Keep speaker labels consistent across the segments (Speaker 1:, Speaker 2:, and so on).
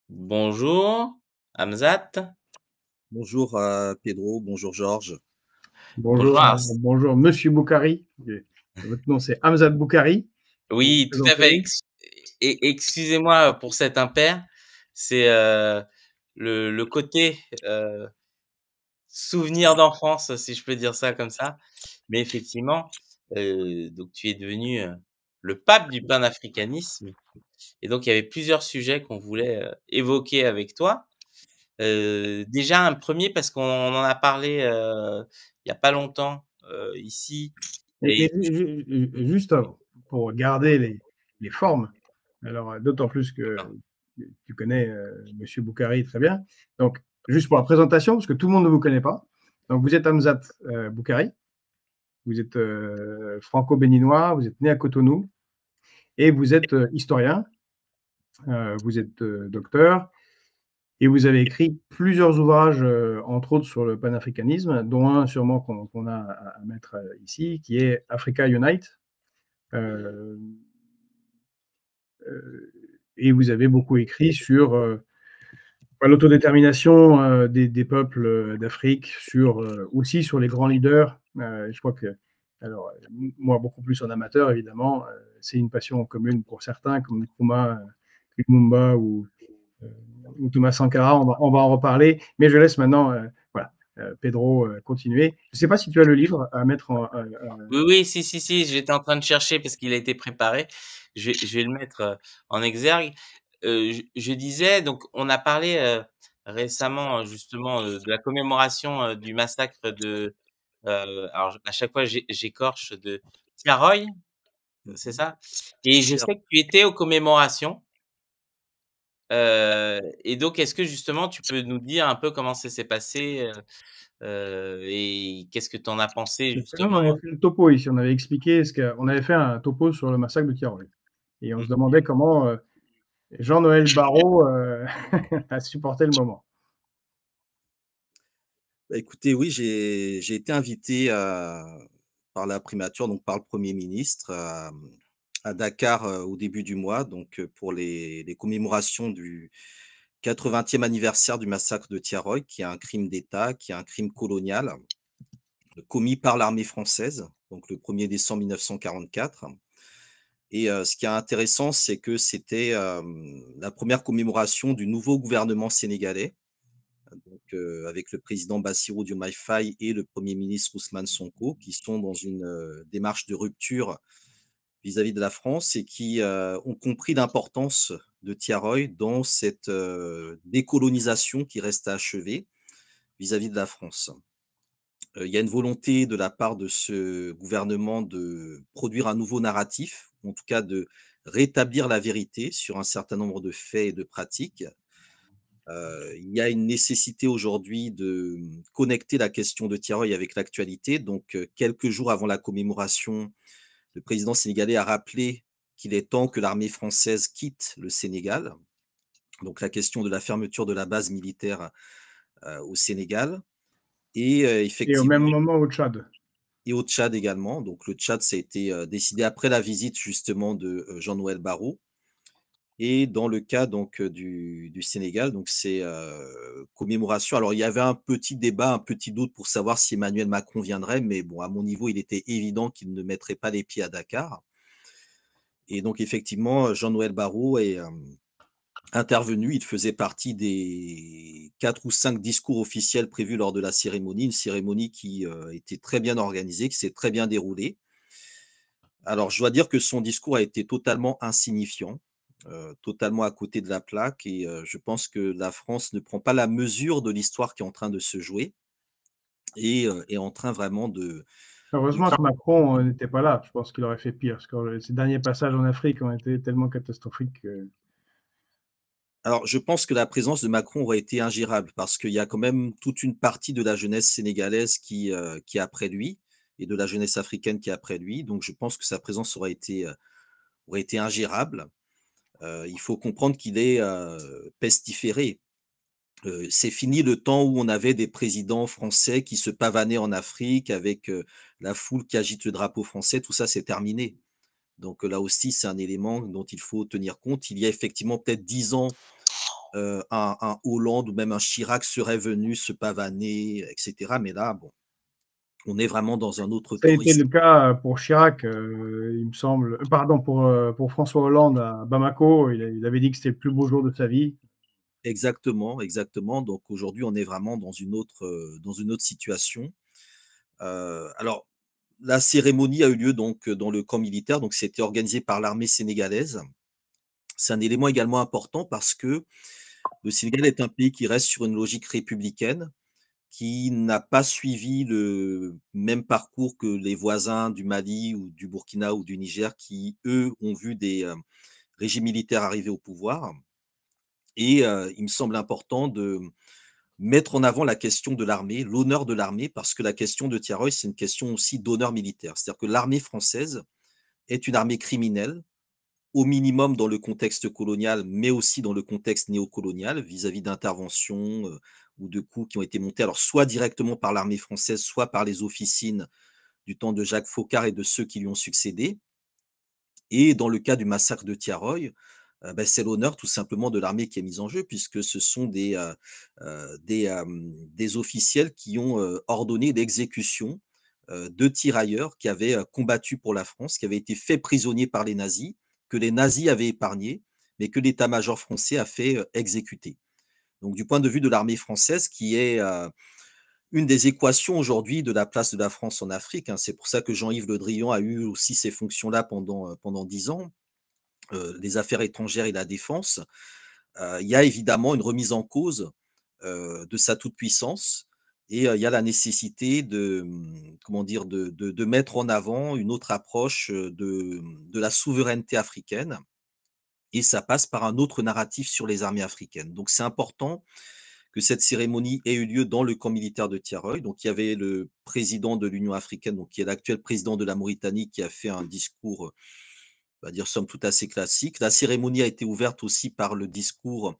Speaker 1: Bonjour, Hamzat.
Speaker 2: Bonjour Pedro, bonjour Georges.
Speaker 1: Bonjour.
Speaker 3: Bonjour Monsieur Boukari. Votre nom c'est Hamzat Boukari. Vous vous
Speaker 1: Oui, tout à fait.
Speaker 3: présentez?
Speaker 1: Excusez-moi pour cet impair. C'est le côté souvenir d'enfance, si je peux dire ça comme ça. Mais effectivement, donc tu es devenu le pape du panafricanisme. Et donc il y avait plusieurs sujets qu'on voulait évoquer avec toi. Déjà un premier parce qu'on en a parlé il y a pas longtemps ici.
Speaker 3: Mais
Speaker 1: Et
Speaker 3: juste pour garder les formes, alors d'autant plus que tu connais Monsieur Boukari très bien. Donc, juste pour la présentation, parce que tout le monde ne vous connaît pas. Donc, vous êtes Hamzat Boukari, vous êtes franco-béninois, vous êtes né à Cotonou et vous êtes historien, vous êtes docteur. Et vous avez écrit plusieurs ouvrages, entre autres sur le panafricanisme, dont un sûrement qu'on a à mettre ici, qui est Africa Unite. Euh, euh, et vous avez beaucoup écrit sur l'autodétermination des peuples d'Afrique, aussi sur les grands leaders. Je crois que, alors, moi, beaucoup plus en amateur, évidemment, c'est une passion commune pour certains, comme Nkrumah, Lumumba euh, ou Thomas Sankara, on va en reparler, mais je laisse maintenant voilà, Pedro continuer. Je ne sais pas si tu as le livre à mettre
Speaker 1: oui, oui, si, j'étais en train de chercher parce qu'il a été préparé. Je vais le mettre en exergue. Je disais, donc, on a parlé récemment justement de la commémoration du massacre de, alors à chaque fois j'écorche de Tiaroy, c'est
Speaker 2: Mhm.
Speaker 1: ça? Et je sais que tu étais aux commémorations. Et donc, est-ce que justement tu peux nous dire un peu comment ça s'est passé et qu'est-ce que tu en as pensé
Speaker 3: Non, on
Speaker 1: justement?
Speaker 3: avait fait le topo ici, on avait expliqué, on avait fait un topo sur le massacre de Tiaroy. Et on se
Speaker 1: Mmh.
Speaker 3: demandait comment Jean-Noël Barrot a supporté le moment.
Speaker 2: Bah, écoutez, oui, j'ai été invité par la primature, donc par le Premier ministre, à Dakar au début du mois, donc pour les commémorations du 80e anniversaire du massacre de Tiaroy, qui est un crime d'État, qui est un crime colonial commis par l'armée française, donc le 1er décembre 1944. Et ce qui est intéressant, c'est que c'était la première commémoration du nouveau gouvernement sénégalais, donc avec le président Bassirou Diomaye Faye et le Premier ministre Ousmane Sonko, qui sont dans une démarche de rupture vis-à-vis de la France et qui ont compris l'importance de Tiaroy dans cette décolonisation qui reste à achever vis-à-vis de la France. Il y a une volonté de la part de ce gouvernement de produire un nouveau narratif, en tout cas de rétablir la vérité sur un certain nombre de faits et de pratiques. Il y a une nécessité aujourd'hui de connecter la question de Tiaroy avec l'actualité. Donc, quelques jours avant la commémoration, le président sénégalais a rappelé qu'il est temps que l'armée française quitte le Sénégal. Donc, la question de la fermeture de la base militaire au Sénégal. Et
Speaker 3: Et au même
Speaker 2: effectivement,
Speaker 3: moment au Tchad.
Speaker 2: et au Tchad également. Donc, le Tchad, ça a été décidé après la visite justement de Jean-Noël Barrot. Et dans le cas donc du Sénégal, donc c'est commémoration. Alors il y avait un petit débat, un petit doute pour savoir si Emmanuel Macron viendrait, mais bon, à mon niveau, il était évident qu'il ne mettrait pas les pieds à Dakar. Et donc effectivement, Jean-Noël Barrot est intervenu. Il faisait partie des 4 ou 5 discours officiels prévus lors de la cérémonie, une cérémonie qui était très bien organisée, qui s'est très bien déroulée. Alors, je dois dire que son discours a été totalement insignifiant, totalement à côté de la plaque et je pense que la France ne prend pas la mesure de l'histoire qui est en train de se jouer et est en train vraiment de
Speaker 3: Heureusement que Macron n'était pas là. Je pense qu'il aurait fait pire, parce que ses derniers passages en Afrique ont été tellement catastrophiques.
Speaker 2: alors je pense que la présence de Macron aurait été ingérable parce qu'il y a quand même toute une partie de la jeunesse sénégalaise qui est après lui et de la jeunesse africaine qui est après lui, donc je pense que sa présence aurait été ingérable. Il faut comprendre qu'il est, pestiféré. C'est fini le temps où on avait des présidents français qui se pavanaient en Afrique avec la foule qui agite le drapeau français, tout ça c'est terminé. Donc là aussi, c'est un élément dont il faut tenir compte. Il y a effectivement peut-être 10 ans, un Hollande ou même un Chirac serait venu se pavaner et cetera. Mais là, bon, on est vraiment dans un autre
Speaker 3: Ça a
Speaker 2: temps
Speaker 3: été le
Speaker 2: historique.
Speaker 3: cas, pour Chirac, il me semble, pardon, pour François Hollande à Bamako, il avait dit que c'était le plus beau jour de sa vie.
Speaker 2: Exactement, exactement. Donc aujourd'hui, on est vraiment dans une autre situation. Alors, la cérémonie a eu lieu donc, dans le camp militaire, donc c'était organisé par l'armée sénégalaise. C'est un élément également important parce que le Sénégal est un pays qui reste sur une logique républicaine, qui n'a pas suivi le même parcours que les voisins du Mali ou du Burkina ou du Niger qui, eux, ont vu des, régimes militaires arriver au pouvoir et il me semble important de mettre en avant la question de l'armée, l'honneur de l'armée, parce que la question de Tiaroy, c'est une question aussi d'honneur militaire. C'est-à-dire que l'armée française est une armée criminelle, au minimum dans le contexte colonial, mais aussi dans le contexte néocolonial, vis-à-vis d'interventions, ou de coups qui ont été montés, alors soit directement par l'armée française, soit par les officines du temps de Jacques Foccart et de ceux qui lui ont succédé. Et dans le cas du massacre de Tiaroy, c'est l'honneur tout simplement de l'armée qui est mis en jeu puisque ce sont des officiels qui ont, ordonné l'exécution, de tirailleurs qui avaient, combattu pour la France, qui avaient été faits prisonniers par les nazis, que les nazis avaient épargnés, mais que l'état-major français a fait, exécuter. Donc du point de vue de l'armée française qui est, une des équations aujourd'hui de la place de la France en Afrique, hein. C'est pour ça que Jean-Yves Le Drian a eu aussi ces fonctions-là pendant 10 ans, les affaires étrangères et la défense. Il y a évidemment une remise en cause, de sa toute-puissance et il y a la nécessité de, comment dire? De mettre en avant une autre approche, de la souveraineté africaine et ça passe par un autre narratif sur les armées africaines. Donc c'est important que cette cérémonie ait eu lieu dans le camp militaire de Tiaroy. Donc il y avait le président de l'Union africaine, donc qui est l'actuel président de la Mauritanie, qui a fait un discours, on va dire somme toute assez classique. La cérémonie a été ouverte aussi par le discours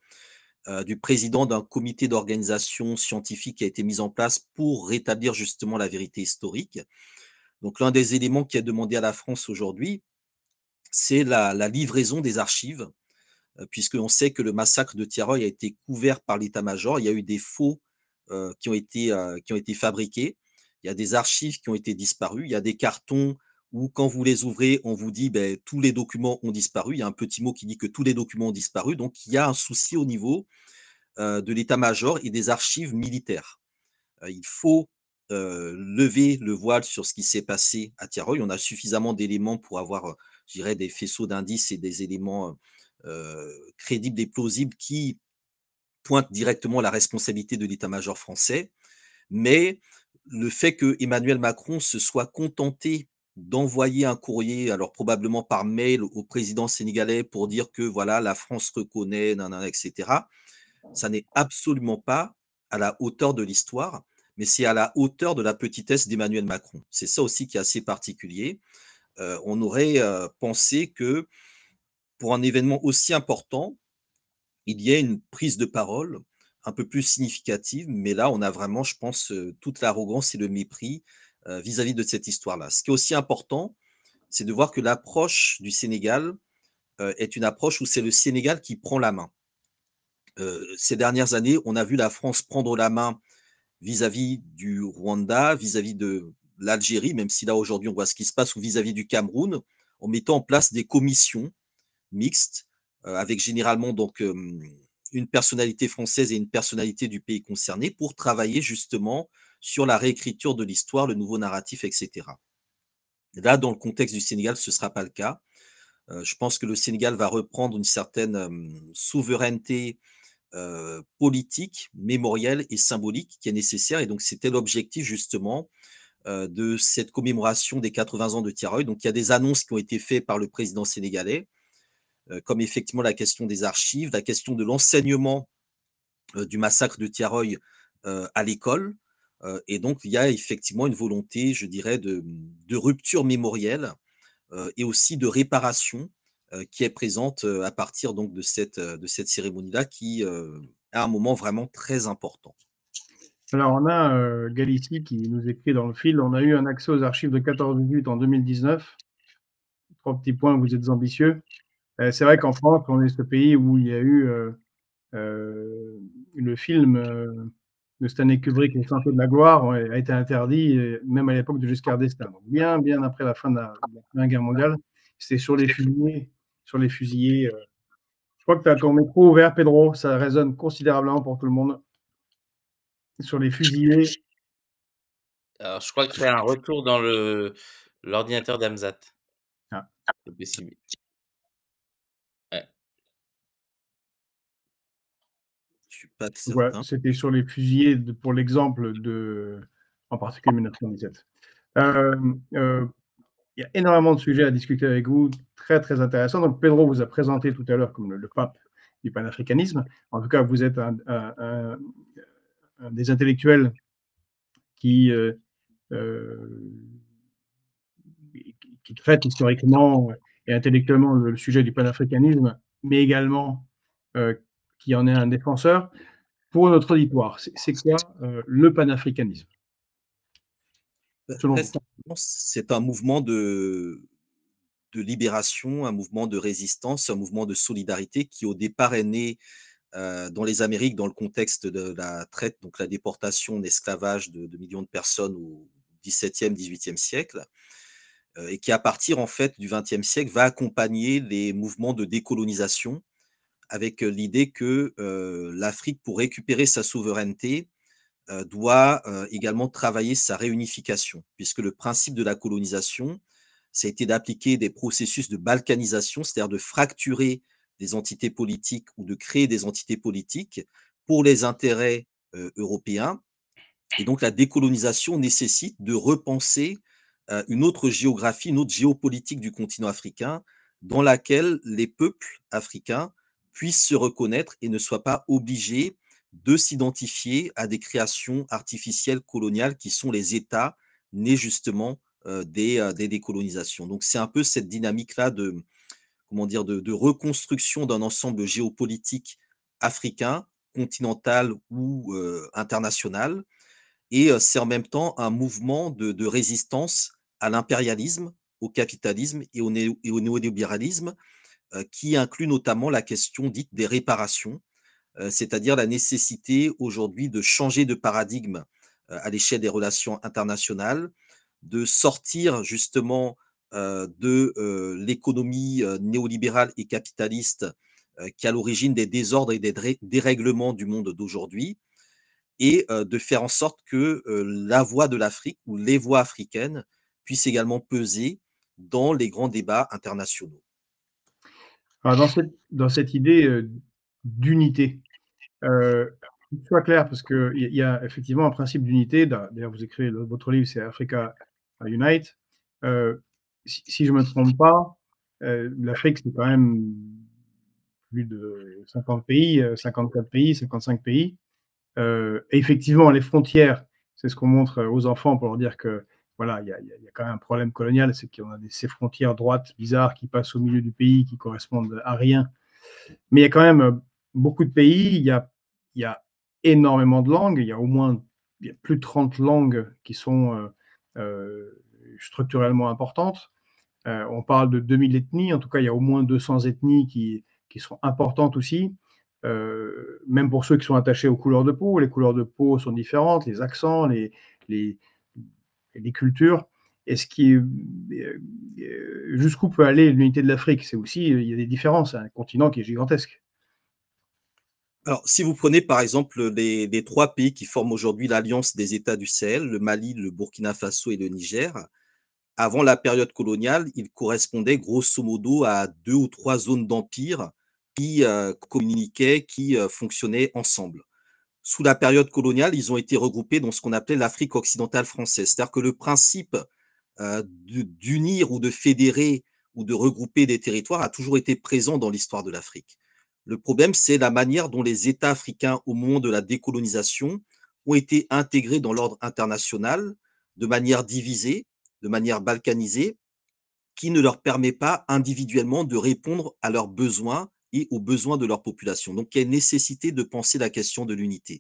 Speaker 2: du président d'un comité d'organisation scientifique qui a été mis en place pour rétablir justement la vérité historique. Donc l'un des éléments qui est demandé à la France aujourd'hui, c'est la livraison des archives, puisqu'on sait que le massacre de Tiaroy a été couvert par l'état-major. Il y a eu des faux qui ont été fabriqués. Il y a des archives qui ont été disparues. Il y a des cartons où, quand vous les ouvrez, on vous dit ben, tous les documents ont disparu. Il y a un petit mot qui dit que tous les documents ont disparu. Donc, il y a un souci au niveau de l'état-major et des archives militaires. Il faut lever le voile sur ce qui s'est passé à Tiaroy. On a suffisamment d'éléments pour avoir, je dirais, des faisceaux d'indices et des éléments crédibles et plausibles qui pointent directement la responsabilité de l'état-major français. Mais le fait que Emmanuel Macron se soit contenté d'envoyer un courrier, alors probablement par mail au président sénégalais pour dire que voilà, la France reconnaît, nanana, etc., ça n'est absolument pas à la hauteur de l'histoire, mais c'est à la hauteur de la petitesse d'Emmanuel Macron. C'est ça aussi qui est assez particulier. On aurait pensé que pour un événement aussi important, il y ait une prise de parole un peu plus significative, mais là, on a vraiment, je pense, toute l'arrogance et le mépris vis-à-vis de cette histoire-là. Ce qui est aussi important, c'est de voir que l'approche du Sénégal est une approche où c'est le Sénégal qui prend la main. Ces dernières années, on a vu la France prendre la main vis-à-vis du Rwanda, vis-à-vis de l'Algérie, même si là aujourd'hui on voit ce qui se passe, ou vis-à-vis du Cameroun, en mettant en place des commissions mixtes, avec généralement donc une personnalité française et une personnalité du pays concerné pour travailler justement sur la réécriture de l'histoire, le nouveau narratif, etc. Là, dans le contexte du Sénégal, ce ne sera pas le cas. Je pense que le Sénégal va reprendre une certaine souveraineté politique, mémorielle et symbolique qui est nécessaire. Et donc, c'était l'objectif justement de cette commémoration des 80 ans de Tiaroy. Donc, il y a des annonces qui ont été faites par le président sénégalais, comme effectivement la question des archives, la question de l'enseignement du massacre de Tiaroy à l'école. Et donc, il y a effectivement une volonté, je dirais, de rupture mémorielle et aussi de réparation qui est présente à partir donc de cette cérémonie-là qui est un moment vraiment très important.
Speaker 3: Alors on a, Galicie qui nous écrit dans le fil: «On a eu un accès aux archives de 14-18 en 2019. 3 petits points, vous êtes ambitieux». C'est vrai qu'en France, on est ce pays où il y a eu, le film de Stanley Kubrick, Les 100 feux de la gloire, a été interdit, même à l'époque de Giscard d'Estaing. Donc bien, bien après la fin de la Première Guerre mondiale. C'était sur les fusillés. Je crois que tu as ton micro ouvert, Pedro. Ça résonne considérablement pour tout le monde. Sur les fusillés.
Speaker 1: Alors, je crois qu'il y a un retour dans l'ordinateur d'Hamzat.
Speaker 3: Ah.
Speaker 1: C'est possible. Ouais.
Speaker 2: Je suis pas
Speaker 3: Voilà,
Speaker 2: certain.
Speaker 3: c'était sur les fusillés pour l'exemple en particulier 1917. Il y a énormément de sujets à discuter avec vous, très, très intéressants. Donc, Pedro vous a présenté tout à l'heure comme le pape du panafricanisme. En tout cas, vous êtes un des intellectuels qui, qui traite historiquement et intellectuellement le sujet du panafricanisme, mais également qui en est un défenseur. Pour notre auditoire, c'est quoi le panafricanisme, selon
Speaker 2: Très
Speaker 3: vous?
Speaker 2: simplement, c'est un mouvement de libération, un mouvement de résistance, un mouvement de solidarité qui, au départ, est né dans les Amériques dans le contexte de la traite, donc la déportation, l'esclavage de millions de personnes au XVIIe, XVIIIe siècle, et qui, à partir en fait du XXe siècle, va accompagner les mouvements de décolonisation avec l'idée que l'Afrique, pour récupérer sa souveraineté, doit également travailler sa réunification, puisque le principe de la colonisation, ça a été d'appliquer des processus de balkanisation, c'est-à-dire de fracturer des entités politiques ou de créer des entités politiques pour les intérêts européens. Et donc la décolonisation nécessite de repenser une autre géographie, une autre géopolitique du continent africain, dans laquelle les peuples africains puissent se reconnaître et ne soient pas obligés de s'identifier à des créations artificielles coloniales qui sont les États nés justement des décolonisations. Donc c'est un peu cette dynamique-là de, comment dire, de reconstruction d'un ensemble géopolitique africain, continental ou international, et c'est en même temps un mouvement de résistance à l'impérialisme, au capitalisme et au néolibéralisme, qui inclut notamment la question dite des réparations, c'est-à-dire la nécessité aujourd'hui de changer de paradigme à l'échelle des relations internationales, de sortir justement de l'économie néolibérale et capitaliste qui est à l'origine des désordres et des dérèglements du monde d'aujourd'hui, et de faire en sorte que la voix de l'Afrique ou les voix africaines puissent également peser dans les grands débats internationaux.
Speaker 3: Alors dans cette idée d'unité, qu'il soit clair, parce qu'il y a effectivement un principe d'unité. D'ailleurs, vous écrivez votre livre, c'est Africa Unite. Si je ne me trompe pas, l'Afrique, c'est quand même plus de 50 pays, 54 pays, 55 pays. Et effectivement, les frontières, c'est ce qu'on montre aux enfants pour leur dire que voilà, il y a quand même un problème colonial, c'est qu'on a ces frontières droites bizarres qui passent au milieu du pays, qui correspondent à rien. Mais il y a quand même beaucoup de pays, il y a énormément de langues, il y a plus de 30 langues qui sont structurellement importantes. On parle de 2000 ethnies, en tout cas, il y a au moins 200 ethnies qui sont importantes aussi. Même pour ceux qui sont attachés aux couleurs de peau, les couleurs de peau sont différentes, les accents, les, les cultures. Jusqu'où peut aller l'unité de l'Afrique? C'est aussi, il y a des différences, c'est un continent qui est gigantesque.
Speaker 2: Alors, si vous prenez par exemple les trois pays qui forment aujourd'hui l'Alliance des États du Sahel, le Mali, le Burkina Faso et le Niger, avant la période coloniale, ils correspondaient grosso modo à deux ou trois zones d'empire qui communiquaient, qui fonctionnaient ensemble. Sous la période coloniale, ils ont été regroupés dans ce qu'on appelait l'Afrique occidentale française. C'est-à-dire que le principe d'unir ou de fédérer ou de regrouper des territoires a toujours été présent dans l'histoire de l'Afrique. Le problème, c'est la manière dont les États africains, au moment de la décolonisation, ont été intégrés dans l'ordre international de manière divisée, de manière balkanisée, qui ne leur permet pas individuellement de répondre à leurs besoins et aux besoins de leur population. Donc, il y a une nécessité de penser la question de l'unité.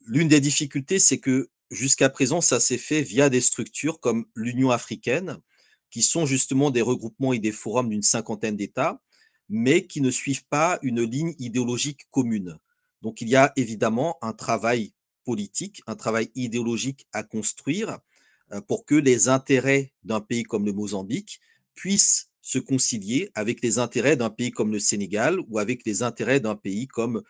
Speaker 2: L'une des difficultés, c'est que jusqu'à présent, ça s'est fait via des structures comme l'Union africaine, qui sont justement des regroupements et des forums d'une cinquantaine d'États, mais qui ne suivent pas une ligne idéologique commune. Donc il y a évidemment un travail politique, un travail idéologique à construire pour que les intérêts d'un pays comme le Mozambique puissent se concilier avec les intérêts d'un pays comme le Sénégal ou avec les intérêts d'un pays comme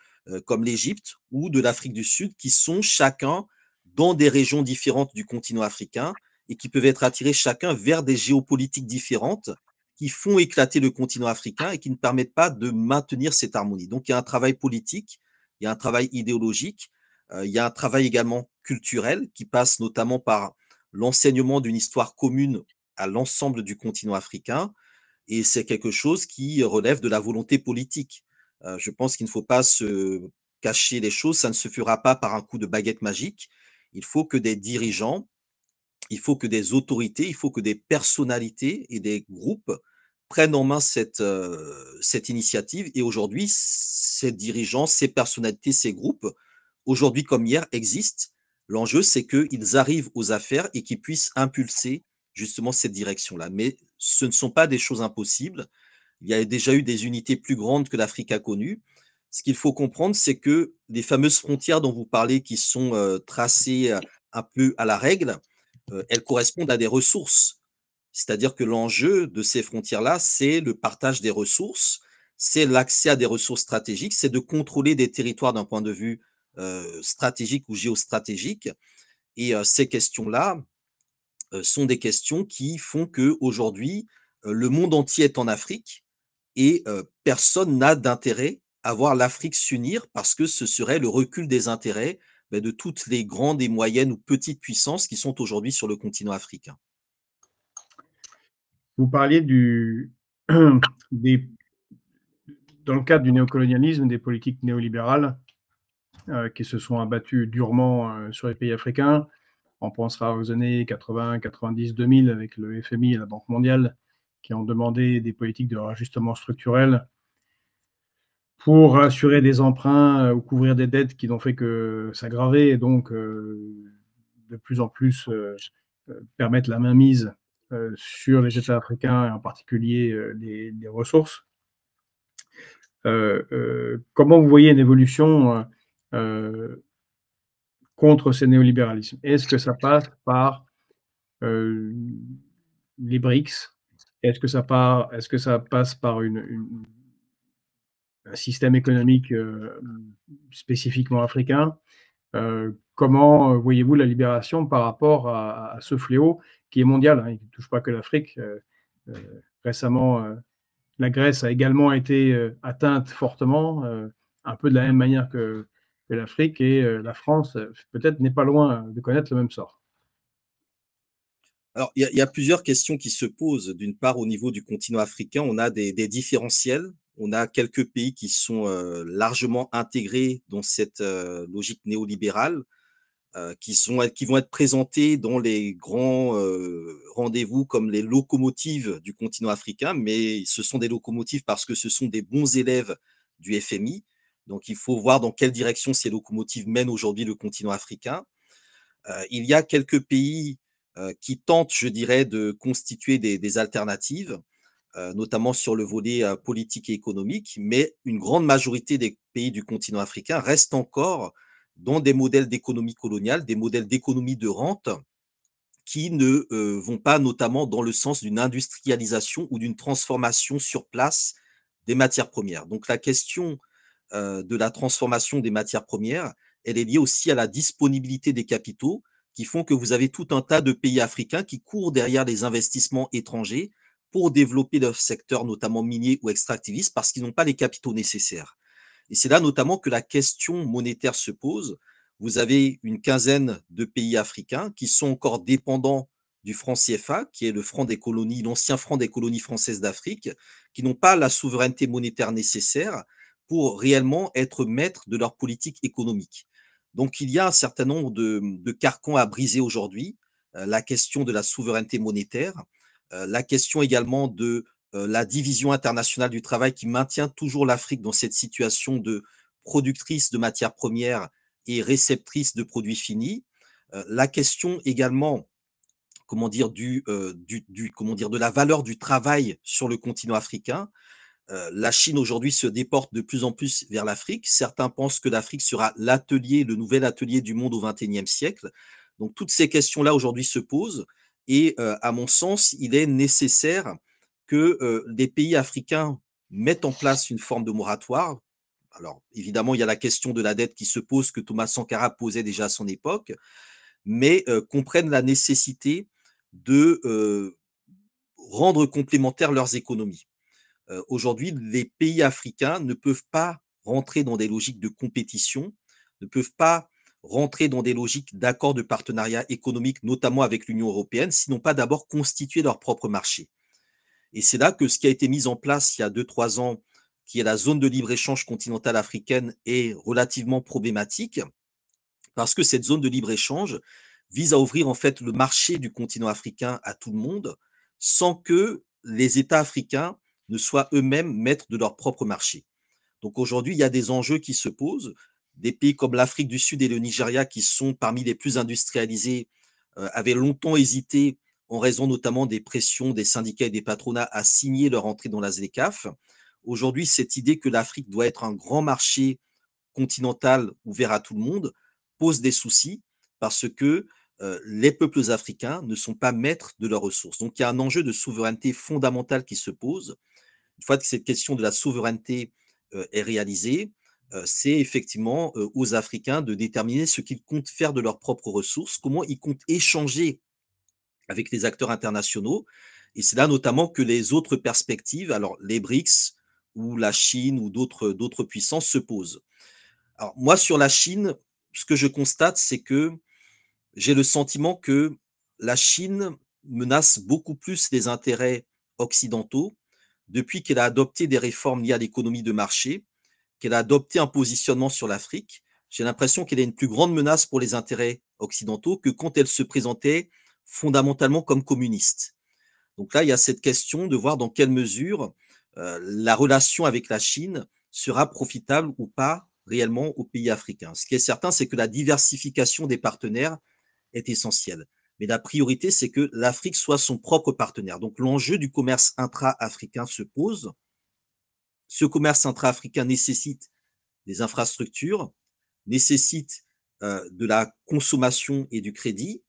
Speaker 2: l'Égypte ou de l'Afrique du Sud, qui sont chacun dans des régions différentes du continent africain et qui peuvent être attirés chacun vers des géopolitiques différentes qui font éclater le continent africain et qui ne permettent pas de maintenir cette harmonie. Donc il y a un travail politique, il y a un travail idéologique, il y a un travail également culturel qui passe notamment par l'enseignement d'une histoire commune à l'ensemble du continent africain, et c'est quelque chose qui relève de la volonté politique. Je pense qu'il ne faut pas se cacher les choses, ça ne se fera pas par un coup de baguette magique. Il faut que des dirigeants, il faut que des autorités, il faut que des personnalités et des groupes prennent en main cette initiative. Et aujourd'hui, ces dirigeants, ces personnalités, ces groupes, aujourd'hui comme hier, existent. L'enjeu, c'est qu'ils arrivent aux affaires et qu'ils puissent impulser justement cette direction-là. Mais ce ne sont pas des choses impossibles. Il y a déjà eu des unités plus grandes que l'Afrique a connues. Ce qu'il faut comprendre, c'est que les fameuses frontières dont vous parlez, qui sont tracées un peu à la règle, elles correspondent à des ressources. C'est-à-dire que l'enjeu de ces frontières-là, c'est le partage des ressources, c'est l'accès à des ressources stratégiques, c'est de contrôler des territoires d'un point de vue stratégique ou géostratégique. Et ces questions-là sont des questions qui font qu'aujourd'hui, le monde entier est en Afrique et personne n'a d'intérêt à voir l'Afrique s'unir parce que ce serait le recul des intérêts de toutes les grandes et moyennes ou petites puissances qui sont aujourd'hui sur le continent africain.
Speaker 3: Vous parliez des dans le cadre du néocolonialisme, des politiques néolibérales, qui se sont abattues durement, sur les pays africains. On pensera aux années 80, 90, 2000 avec le FMI et la Banque mondiale qui ont demandé des politiques de rajustement structurel pour assurer des emprunts, ou couvrir des dettes qui n'ont fait que s'aggraver et donc de plus en plus, permettre la mainmise, sur les États africains et en particulier, les ressources. Comment vous voyez une évolution, contre ces néolibéralismes? Est-ce que ça passe par, heu, les BRICS? Est-ce que ça passe par un système économique, spécifiquement africain? Comment, voyez-vous la libération par rapport à ce fléau qui est mondial, hein? Il ne touche pas que l'Afrique. Récemment, la Grèce a également été, atteinte fortement, un peu de la même manière que l'Afrique et la France, peut-être n'est pas loin de connaître le même sort.
Speaker 2: Alors, il y a plusieurs questions qui se posent. D'une part, au niveau du continent africain, on a des différentiels. On a quelques pays qui sont largement intégrés dans cette logique néolibérale, qui vont être présentés dans les grands rendez-vous comme les locomotives du continent africain, mais ce sont des locomotives parce que ce sont des bons élèves du FMI. Donc, il faut voir dans quelle direction ces locomotives mènent aujourd'hui le continent africain. Il y a quelques pays qui tentent, je dirais, de constituer des alternatives, notamment sur le volet politique et économique, mais une grande majorité des pays du continent africain restent encore dans des modèles d'économie coloniale, des modèles d'économie de rente qui ne vont pas notamment dans le sens d'une industrialisation ou d'une transformation sur place des matières premières. Donc la question de la transformation des matières premières, elle est liée aussi à la disponibilité des capitaux qui font que vous avez tout un tas de pays africains qui courent derrière les investissements étrangers pour développer leur secteur, notamment minier ou extractiviste, parce qu'ils n'ont pas les capitaux nécessaires. Et c'est là notamment que la question monétaire se pose. Vous avez une quinzaine de pays africains qui sont encore dépendants du franc CFA, qui est le franc des colonies, l'ancien franc des colonies françaises d'Afrique, qui n'ont pas la souveraineté monétaire nécessaire pour réellement être maîtres de leur politique économique. Donc il y a un certain nombre de carcans à briser aujourd'hui. La question de la souveraineté monétaire, la question également de la division internationale du travail qui maintient toujours l'Afrique dans cette situation de productrice de matières premières et réceptrice de produits finis. La question également, comment dire, comment dire, de la valeur du travail sur le continent africain, La Chine aujourd'hui se déporte de plus en plus vers l'Afrique. Certains pensent que l'Afrique sera le nouvel atelier du monde au XXIe siècle. Donc toutes ces questions-là aujourd'hui se posent et à mon sens, il est nécessaire que, les pays africains mettent en place une forme de moratoire. Alors évidemment, il y a la question de la dette qui se pose, que Thomas Sankara posait déjà à son époque, mais comprennent la nécessité de, rendre complémentaires leurs économies. Aujourd'hui, les pays africains ne peuvent pas rentrer dans des logiques de compétition, ne peuvent pas rentrer dans des logiques d'accords de partenariat économique, notamment avec l'Union européenne, s'ils n'ont pas d'abord constitué leur propre marché. Et c'est là que ce qui a été mis en place il y a 2, 3 ans, qui est la zone de libre-échange continentale africaine, est relativement problématique, parce que cette zone de libre-échange vise à ouvrir en fait le marché du continent africain à tout le monde, sans que les États africains ne soient eux-mêmes maîtres de leur propre marché. Donc aujourd'hui, il y a des enjeux qui se posent. Des pays comme l'Afrique du Sud et le Nigeria, qui sont parmi les plus industrialisés, avaient longtemps hésité, en raison notamment des pressions des syndicats et des patronats, à signer leur entrée dans la ZLECAf. Aujourd'hui, cette idée que l'Afrique doit être un grand marché continental ouvert à tout le monde pose des soucis, parce que les peuples africains ne sont pas maîtres de leurs ressources. Donc il y a un enjeu de souveraineté fondamentale qui se pose. Une fois que cette question de la souveraineté est réalisée, c'est effectivement aux Africains de déterminer ce qu'ils comptent faire de leurs propres ressources, comment ils comptent échanger avec les acteurs internationaux. Et c'est là notamment que les autres perspectives, alors les BRICS ou la Chine ou d'autres puissances se posent. Alors moi, sur la Chine, ce que je constate, c'est que j'ai le sentiment que la Chine menace beaucoup plus les intérêts occidentaux depuis qu'elle a adopté des réformes liées à l'économie de marché, qu'elle a adopté un positionnement sur l'Afrique. J'ai l'impression qu'elle est une plus grande menace pour les intérêts occidentaux que quand elle se présentait fondamentalement comme communiste. Donc là, il y a cette question de voir dans quelle mesure la relation avec la Chine sera profitable ou pas réellement aux pays africains. Ce qui est certain, c'est que la diversification des partenaires est essentielle. Mais la priorité, c'est que l'Afrique soit son propre partenaire. Donc l'enjeu du commerce intra-africain se pose. Ce commerce intra-africain nécessite des infrastructures, nécessite de la consommation et du crédit,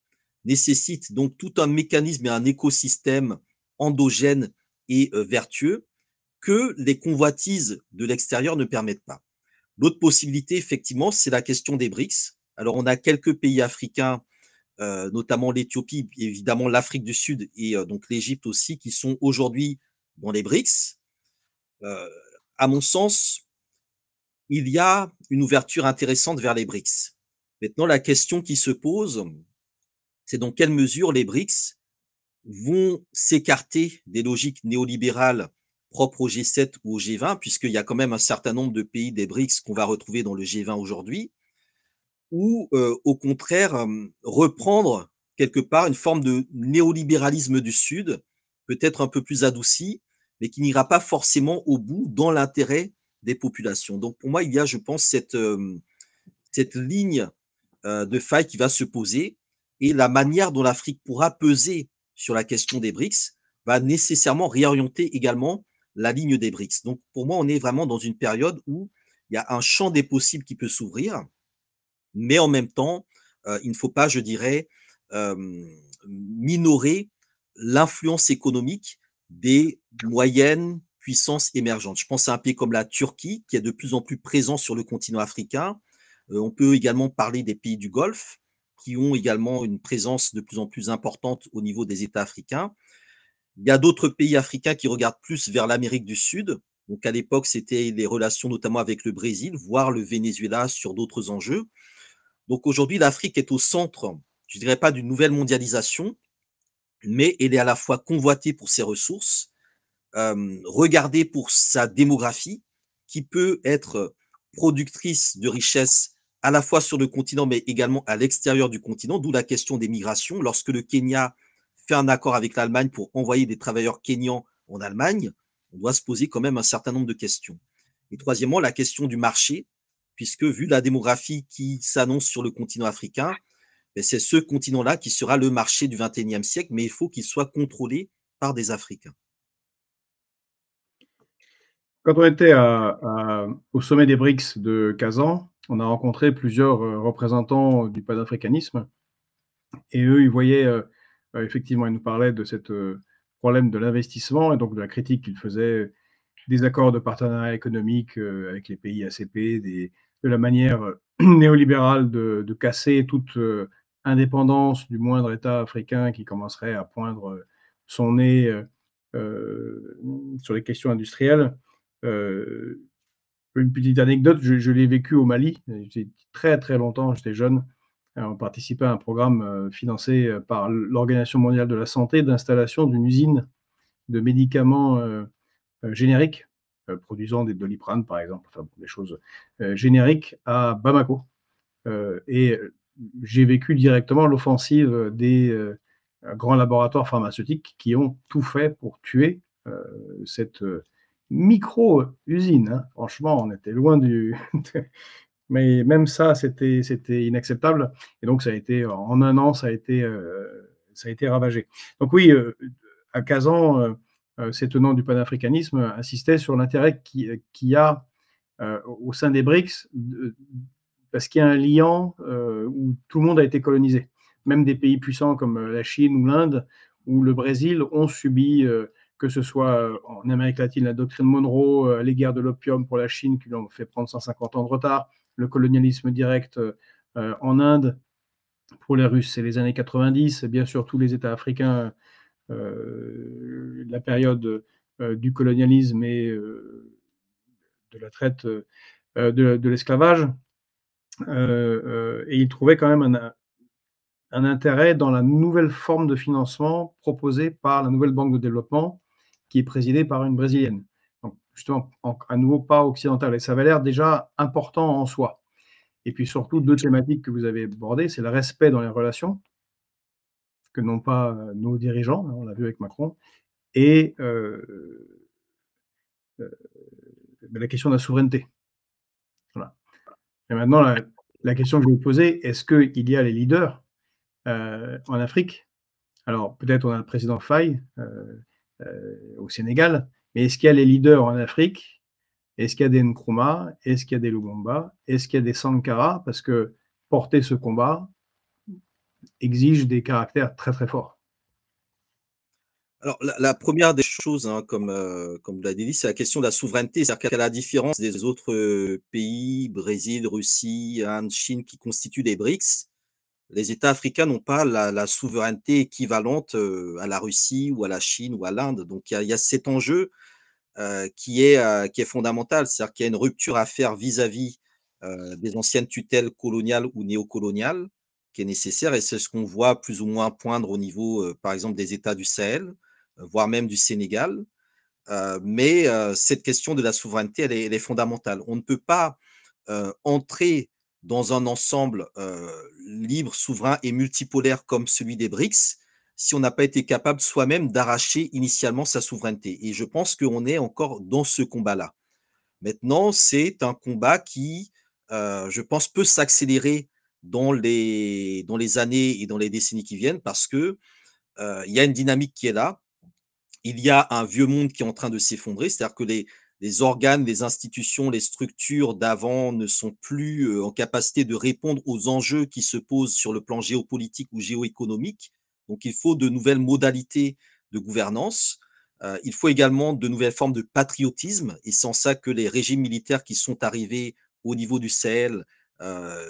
Speaker 2: nécessite donc tout un mécanisme et un écosystème endogène et vertueux que les convoitises de l'extérieur ne permettent pas. L'autre possibilité, effectivement, c'est la question des BRICS. Alors, on a quelques pays africains, notamment l'Éthiopie, évidemment l'Afrique du Sud et donc l'Égypte aussi, qui sont aujourd'hui dans les BRICS. Euh, à mon sens, il y a une ouverture intéressante vers les BRICS. Maintenant, la question qui se pose, c'est dans quelle mesure les BRICS vont s'écarter des logiques néolibérales propres au G7 ou au G20, puisqu'il y a quand même un certain nombre de pays des BRICS qu'on va retrouver dans le G20 aujourd'hui, ou au contraire reprendre quelque part une forme de néolibéralisme du Sud, peut-être un peu plus adouci, mais qui n'ira pas forcément au bout dans l'intérêt des populations. Donc pour moi, il y a, je pense, cette ligne de faille qui va se poser, et la manière dont l'Afrique pourra peser sur la question des BRICS va nécessairement réorienter également la ligne des BRICS. Donc pour moi, on est vraiment dans une période où il y a un champ des possibles qui peut s'ouvrir, mais en même temps, il ne faut pas, je dirais, minorer l'influence économique des moyennes puissances émergentes. Je pense à un pays comme la Turquie, qui est de plus en plus présent sur le continent africain. On peut également parler des pays du Golfe, qui ont également une présence de plus en plus importante au niveau des États africains. Il y a d'autres pays africains qui regardent plus vers l'Amérique du Sud. Donc à l'époque, c'était les relations notamment avec le Brésil, voire le Venezuela sur d'autres enjeux. Donc aujourd'hui, l'Afrique est au centre, je ne dirais pas d'une nouvelle mondialisation, mais elle est à la fois convoitée pour ses ressources, regardée pour sa démographie, qui peut être productrice de richesses à la fois sur le continent, mais également à l'extérieur du continent, d'où la question des migrations. Lorsque le Kenya fait un accord avec l'Allemagne pour envoyer des travailleurs kenyans en Allemagne, on doit se poser quand même un certain nombre de questions. Et troisièmement, la question du marché, puisque vu la démographie qui s'annonce sur le continent africain, c'est ce continent-là qui sera le marché du XXIe siècle, mais il faut qu'il soit contrôlé par des Africains.
Speaker 3: Quand on était au sommet des BRICS de Kazan, on a rencontré plusieurs, représentants du panafricanisme et eux, ils voyaient, effectivement, ils nous parlaient de cette, problème de l'investissement et donc de la critique qu'ils faisaient des accords de partenariat économique, avec les pays ACP, de la manière, néolibérale de casser toute, indépendance du moindre État africain qui commencerait à poindre, son nez, heu, sur les questions industrielles. Heu, une petite anecdote, je l'ai vécu au Mali, j'étais très, très longtemps, j'étais jeune, on participait à un programme, financé, par l'Organisation mondiale de la santé d'installation d'une usine de médicaments, génériques, produisant des Doliprane, par exemple, enfin, des choses, génériques à Bamako. Et j'ai vécu directement l'offensive, des, grands laboratoires pharmaceutiques qui ont tout fait pour tuer, cette, micro-usine, hein. Franchement, on était loin du mais même ça, c'était inacceptable et donc ça a été en un an, ça a été ravagé. Donc oui, à Kazan, ces tenants du panafricanisme insistaient sur l'intérêt qu'il y a, au sein des BRICS, parce qu'il y a un liant, où tout le monde a été colonisé. Même des pays puissants comme, la Chine ou l'Inde ou le Brésil ont subi, que ce soit, en Amérique latine, la doctrine Monroe, les guerres de l'opium pour la Chine qui lui ont fait prendre 150 ans de retard, le colonialisme direct, en Inde. Pour les Russes, c'est les années 90, bien sûr tous les États africains, la période, du colonialisme et de la traite, de l'esclavage. Et ils trouvaient quand même un intérêt dans la nouvelle forme de financement proposée par la nouvelle banque de développement, qui est présidée par une brésilienne. Donc justement, à nouveau pas occidentale et ça avait l'air déjà important en soi. Et puis surtout 2 thématiques que vous avez abordées, c'est le respect dans les relations, que n'ont pas, nos dirigeants, hein, on l'a vu avec Macron et la question de la souveraineté. Voilà. Et maintenant la question que je vais vous poser, est-ce qu'il y a les leaders, en Afrique. Alors peut-être on a le président Faye, au Sénégal, mais est-ce qu'il y a les leaders en Afrique? Est-ce qu'il y a des Nkrumah? Est-ce qu'il y a des Lubumba? Est-ce qu'il y a des Sankara? Parce que porter ce combat exige des caractères très, très forts.
Speaker 2: Alors la 1re des choses, hein, comme vous l'avez dit, c'est la question de la souveraineté. C'est-à-dire qu'à la différence des autres, pays, Brésil, Russie, Inde, Chine, qui constituent les BRICS, les États africains n'ont pas la souveraineté équivalente, à la Russie ou à la Chine ou à l'Inde. Donc il y a cet enjeu, qui est fondamental. C'est-à-dire qu'il y a une rupture à faire vis-à-vis, des anciennes tutelles coloniales ou néocoloniales, qui est nécessaire et c'est ce qu'on voit plus ou moins poindre au niveau, par exemple des États du Sahel, voire même du Sénégal. Mais cette question de la souveraineté, elle est fondamentale. On ne peut pas, entrer dans un ensemble, libre, souverain et multipolaire comme celui des BRICS, si on n'a pas été capable soi-même d'arracher initialement sa souveraineté et je pense qu'on est encore dans ce combat-là. Maintenant, c'est un combat qui, je pense, peut s'accélérer dans les années et dans les décennies qui viennent parce que, il y a une dynamique qui est là. Il y a un vieux monde qui est en train de s'effondrer, c'est-à-dire que les organes, les institutions, les structures d'avant ne sont plus, en capacité de répondre aux enjeux qui se posent sur le plan géopolitique ou géoéconomique. Donc il faut de nouvelles modalités de gouvernance. Il faut également de nouvelles formes de patriotisme et c'est en ça que les régimes militaires qui sont arrivés au niveau du Sahel,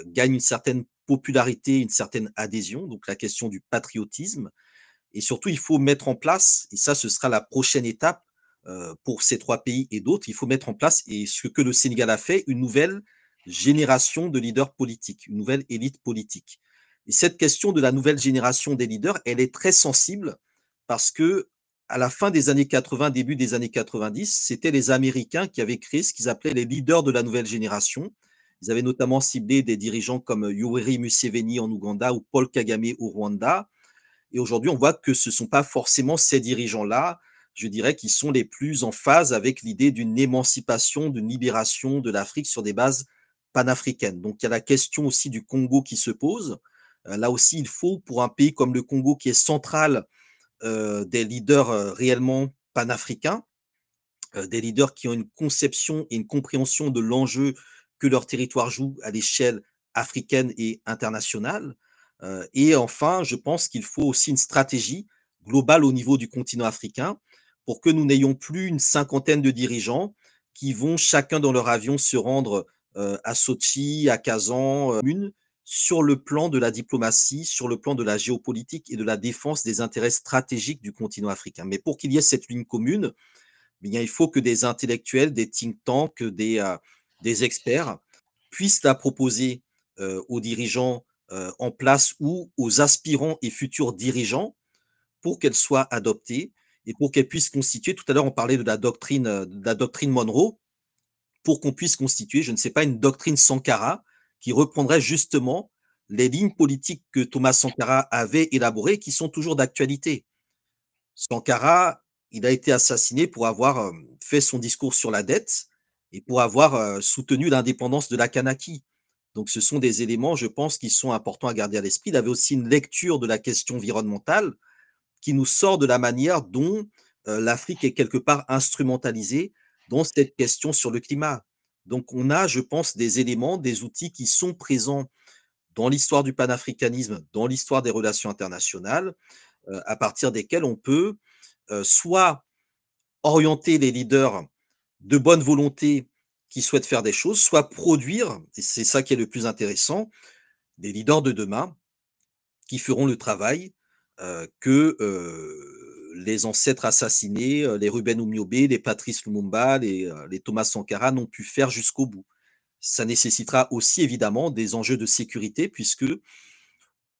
Speaker 2: gagnent une certaine popularité, une certaine adhésion, donc la question du patriotisme. Et surtout, il faut mettre en place, et ça, ce sera la prochaine étape pour ces 3 pays et d'autres, il faut mettre en place, et ce que le Sénégal a fait, une nouvelle génération de leaders politiques, une nouvelle élite politique. Et cette question de la nouvelle génération des leaders, elle est très sensible parce que à la fin des années 80, début des années 90, c'était les Américains qui avaient créé ce qu'ils appelaient les leaders de la nouvelle génération. Ils avaient notamment ciblé des dirigeants comme Yoweri Museveni en Ouganda ou Paul Kagame au Rwanda. Et aujourd'hui, on voit que ce ne sont pas forcément ces dirigeants-là, je dirais, qui sont les plus en phase avec l'idée d'une émancipation, d'une libération de l'Afrique sur des bases panafricaines. Donc, il y a la question aussi du Congo qui se pose. Là aussi, il faut, pour un pays comme le Congo, qui est central, des leaders réellement panafricains. des leaders qui ont une conception et une compréhension de l'enjeu que leur territoire joue à l'échelle africaine et internationale. Et enfin, je pense qu'il faut aussi une stratégie globale au niveau du continent africain pour que nous n'ayons plus une cinquantaine de dirigeants qui vont chacun dans leur avion se rendre à Sochi, à Kazan, sur le plan de la diplomatie, sur le plan de la géopolitique et de la défense des intérêts stratégiques du continent africain. Mais pour qu'il y ait cette ligne commune, eh bien, il faut que des intellectuels, des think tanks, des experts puissent la proposer aux dirigeants en place ou aux aspirants et futurs dirigeants pour qu'elle soit adoptée et pour qu'elle puisse constituer, tout à l'heure on parlait de la doctrine Monroe, pour qu'on puisse constituer, je ne sais pas, une doctrine Sankara qui reprendrait justement les lignes politiques que Thomas Sankara avait élaborées, qui sont toujours d'actualité. Sankara, il a été assassiné pour avoir fait son discours sur la dette et pour avoir soutenu l'indépendance de la Kanaki. Donc, ce sont des éléments, je pense, qui sont importants à garder à l'esprit. Il avait aussi une lecture de la question environnementale qui nous sort de la manière dont l'Afrique est quelque part instrumentalisée dans cette question sur le climat. Donc, on a, je pense, des éléments, des outils qui sont présents dans l'histoire du panafricanisme, dans l'histoire des relations internationales, à partir desquels on peut soit orienter les leaders de bonne volonté qui souhaitent faire des choses, soit produire, et c'est ça qui est le plus intéressant, des leaders de demain qui feront le travail que les ancêtres assassinés, les Ruben Oumiobe, les Patrice Lumumba, les Thomas Sankara n'ont pu faire jusqu'au bout. Ça nécessitera aussi évidemment des enjeux de sécurité puisque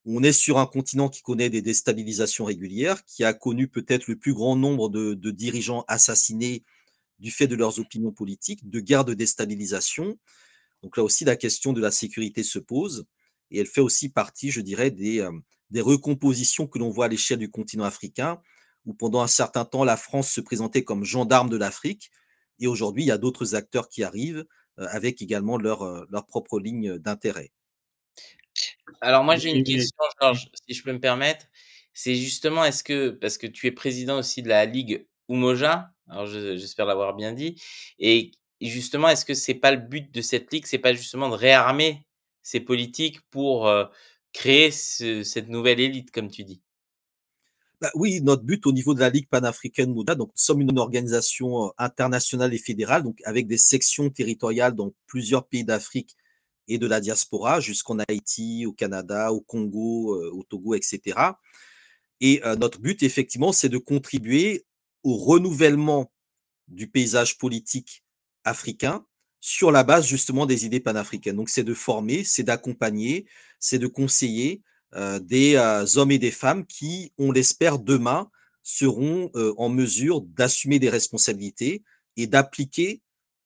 Speaker 2: on est sur un continent qui connaît des déstabilisations régulières, qui a connu peut-être le plus grand nombre de dirigeants assassinés du fait de leurs opinions politiques, de guerres de déstabilisation. Donc là aussi, la question de la sécurité se pose et elle fait aussi partie, je dirais, des recompositions que l'on voit à l'échelle du continent africain, où pendant un certain temps, la France se présentait comme gendarme de l'Afrique. Et aujourd'hui, il y a d'autres acteurs qui arrivent avec également leur propre ligne d'intérêt.
Speaker 1: Alors moi, j'ai une
Speaker 3: Et
Speaker 1: question, Georges, si je peux me permettre. C'est justement, est-ce que parce que tu es président aussi de la Ligue Umoja, alors j'espère l'avoir bien dit, et justement, est-ce que c'est pas le but de cette ligue, c'est pas justement de réarmer ces politiques pour, créer cette nouvelle élite, comme tu dis?
Speaker 2: Bah, oui, notre but au niveau de la Ligue panafricaine MOUDA, donc nous sommes une organisation internationale et fédérale, donc avec des sections territoriales dans plusieurs pays d'Afrique et de la diaspora, jusqu'en Haïti, au Canada, au Congo, au Togo, etc. Et notre but, effectivement, c'est de contribuer au renouvellement du paysage politique africain sur la base justement des idées panafricaines. Donc c'est de former, c'est d'accompagner, c'est de conseiller des hommes et des femmes qui, on l'espère, demain seront en mesure d'assumer des responsabilités et d'appliquer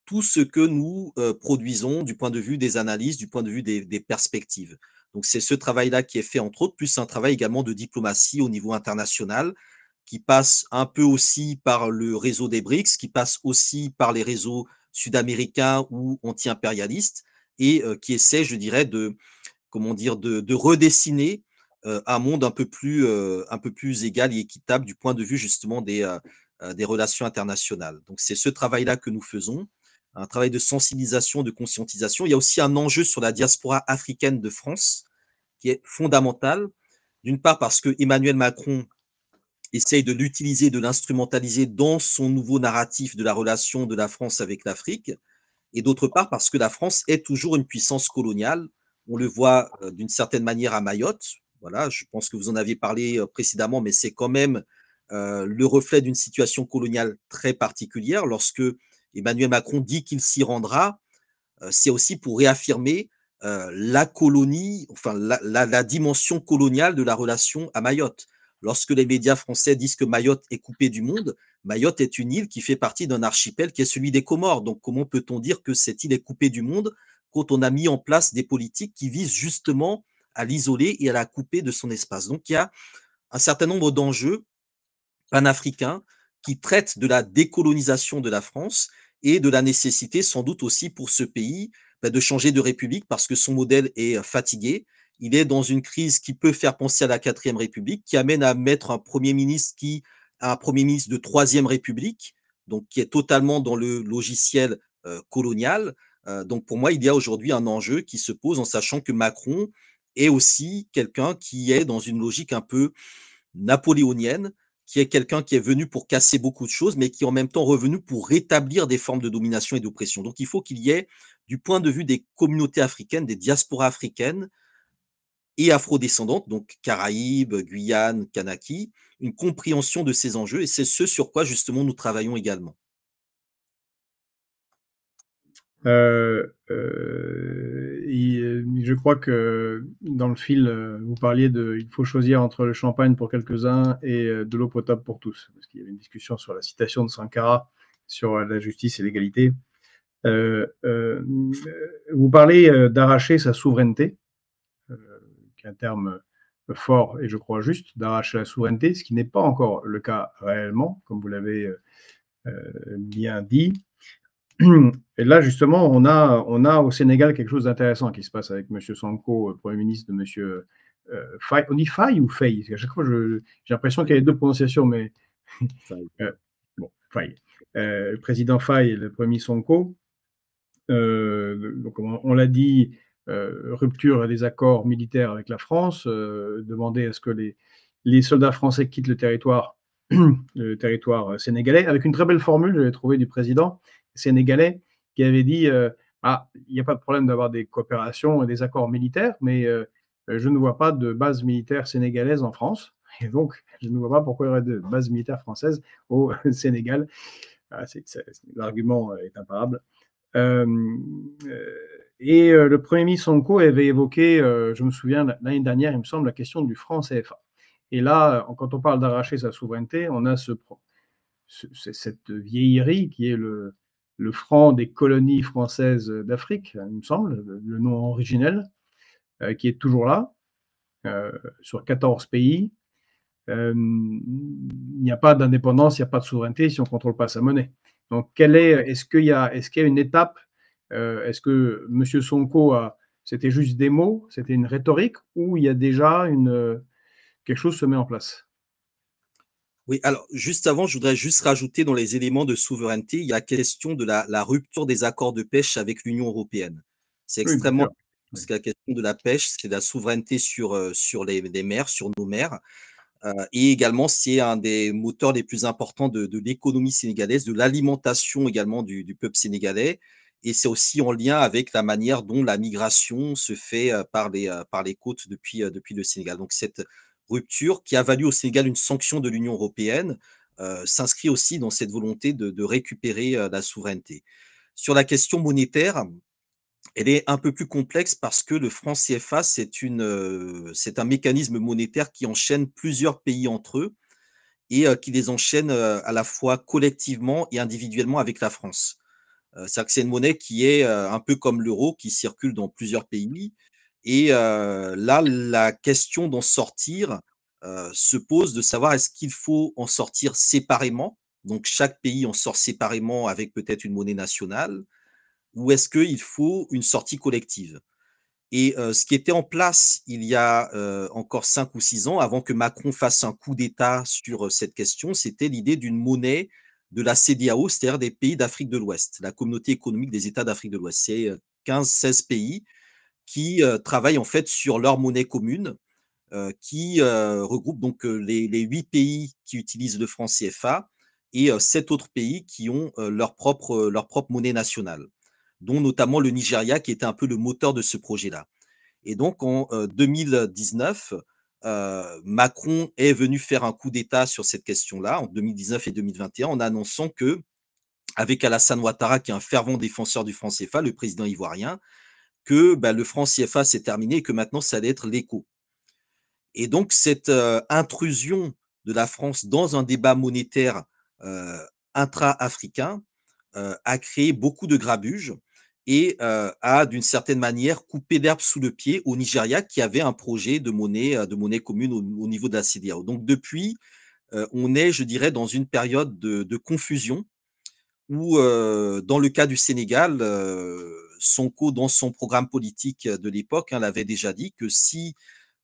Speaker 2: tout ce que nous produisons du point de vue des analyses, du point de vue des perspectives. Donc c'est ce travail-là qui est fait, entre autres, plus un travail également de diplomatie au niveau international, qui passe un peu aussi par le réseau des BRICS, qui passe aussi par les réseaux sud-américains ou anti-impérialistes, et qui essaie, je dirais, comment dire, de redessiner un monde un peu plus égal et équitable du point de vue justement des relations internationales. Donc c'est ce travail-là que nous faisons, un travail de sensibilisation, de conscientisation. Il y a aussi un enjeu sur la diaspora africaine de France qui est fondamental. D'une part parce que Emmanuel Macron essaye de l'utiliser, de l'instrumentaliser dans son nouveau narratif de la relation de la France avec l'Afrique, et d'autre part parce que la France est toujours une puissance coloniale. On le voit d'une certaine manière à Mayotte. Voilà, je pense que vous en aviez parlé précédemment, mais c'est quand même le reflet d'une situation coloniale très particulière. Lorsque Emmanuel Macron dit qu'il s'y rendra, c'est aussi pour réaffirmer la colonie, enfin la dimension coloniale de la relation à Mayotte. Lorsque les médias français disent que Mayotte est coupée du monde, Mayotte est une île qui fait partie d'un archipel qui est celui des Comores. Donc comment peut-on dire que cette île est coupée du monde quand on a mis en place des politiques qui visent justement à l'isoler et à la couper de son espace? Donc il y a un certain nombre d'enjeux panafricain qui traite de la décolonisation de la France et de la nécessité sans doute aussi pour ce pays de changer de république parce que son modèle est fatigué. Il est dans une crise qui peut faire penser à la quatrième république, qui amène à mettre un premier ministre de troisième république, donc qui est totalement dans le logiciel colonial. Donc pour moi, il y a aujourd'hui un enjeu qui se pose en sachant que Macron est aussi quelqu'un qui est dans une logique un peu napoléonienne, qui est quelqu'un qui est venu pour casser beaucoup de choses, mais qui est en même temps revenu pour rétablir des formes de domination et d'oppression. Donc il faut qu'il y ait, du point de vue des communautés africaines, des diasporas africaines et afrodescendantes, donc Caraïbes, Guyane, Kanaki, une compréhension de ces enjeux, et c'est ce sur quoi justement nous travaillons également.
Speaker 3: Je crois que dans le fil, vous parliez de il faut choisir entre le champagne pour quelques-uns et de l'eau potable pour tous. Parce qu'il y avait une discussion sur la citation de Sankara sur la justice et l'égalité. Vous parlez d'arracher sa souveraineté, qui est un terme fort et je crois juste, d'arracher la souveraineté, ce qui n'est pas encore le cas réellement, comme vous l'avez bien dit. Et là, justement, on a au Sénégal quelque chose d'intéressant qui se passe avec M. Sonko, Premier ministre de M. Faye. On dit Faye ou Faye? À chaque fois, j'ai l'impression qu'il y a les deux prononciations, mais bon, Faye. Le président Faye et le Premier Sonko. Donc, on l'a dit, rupture des accords militaires avec la France, demander à ce que les soldats français quittent le territoire sénégalais, avec une très belle formule, j'avais trouvé, du président sénégalais, qui avait dit il n'y a pas de problème d'avoir des coopérations et des accords militaires, mais je ne vois pas de base militaire sénégalaise en France. Et donc, je ne vois pas pourquoi il y aurait de base militaire française au Sénégal. L'argument est imparable. Le Premier ministre Sonko avait évoqué, je me souviens, l'année dernière, il me semble, la question du franc CFA. Et là, quand on parle d'arracher sa souveraineté, on a cette vieillerie qui est le franc des colonies françaises d'Afrique, il me semble, le nom originel, qui est toujours là, sur 14 pays. Il n'y a pas d'indépendance, il n'y a pas de souveraineté si on ne contrôle pas sa monnaie. Donc, est-ce qu'il y a une étape, est-ce que M. Sonko c'était juste des mots, c'était une rhétorique, ou il y a déjà quelque chose se met en place?
Speaker 2: Oui, alors juste avant, je voudrais juste rajouter dans les éléments de souveraineté, il y a la question de la rupture des accords de pêche avec l'Union européenne. C'est
Speaker 3: Oui, bien
Speaker 2: extrêmement
Speaker 3: sûr.
Speaker 2: important parce que la question de la pêche, c'est la souveraineté sur les mers, sur nos mers. Et également, c'est un des moteurs les plus importants de l'économie sénégalaise, de l'alimentation également du peuple sénégalais. Et c'est aussi en lien avec la manière dont la migration se fait par les côtes depuis le Sénégal. Donc cette rupture qui a valu au Sénégal une sanction de l'Union européenne s'inscrit aussi dans cette volonté de récupérer la souveraineté. Sur la question monétaire, elle est un peu plus complexe parce que le franc CFA, c'est un mécanisme monétaire qui enchaîne plusieurs pays entre eux et qui les enchaîne, à la fois collectivement et individuellement avec la France. C'est-à-dire que c'est une monnaie qui est, un peu comme l'euro, qui circule dans plusieurs pays et là, la question d'en sortir, se pose, de savoir est-ce qu'il faut en sortir séparément? Donc chaque pays en sort séparément avec peut-être une monnaie nationale, ou est-ce qu'il faut une sortie collective? Et ce qui était en place il y a, encore 5 ou 6 ans, avant que Macron fasse un coup d'État sur, cette question, c'était l'idée d'une monnaie de la CEDEAO, c'est-à-dire des pays d'Afrique de l'Ouest, la Communauté économique des États d'Afrique de l'Ouest. C'est, 15-16 pays qui, travaillent en fait sur leur monnaie commune, qui, regroupe donc, les 8 pays qui utilisent le franc CFA et 7 autres pays qui ont, leur propre monnaie nationale, dont notamment le Nigeria qui était un peu le moteur de ce projet-là. Et donc en 2019, Macron est venu faire un coup d'État sur cette question-là, en 2019 et 2021, en annonçant que, avec Alassane Ouattara, qui est un fervent défenseur du franc CFA, le président ivoirien, que bah, le franc CFA c'est terminé et que maintenant ça allait être l'éco. Et donc cette intrusion de la France dans un débat monétaire intra-africain a créé beaucoup de grabuge et a d'une certaine manière coupé l'herbe sous le pied au Nigeria qui avait un projet de monnaie commune au niveau de la CEDEAO. Donc depuis, on est, je dirais, dans une période de confusion où, dans le cas du Sénégal, Sonko, dans son programme politique de l'époque, hein, l'avait déjà dit que si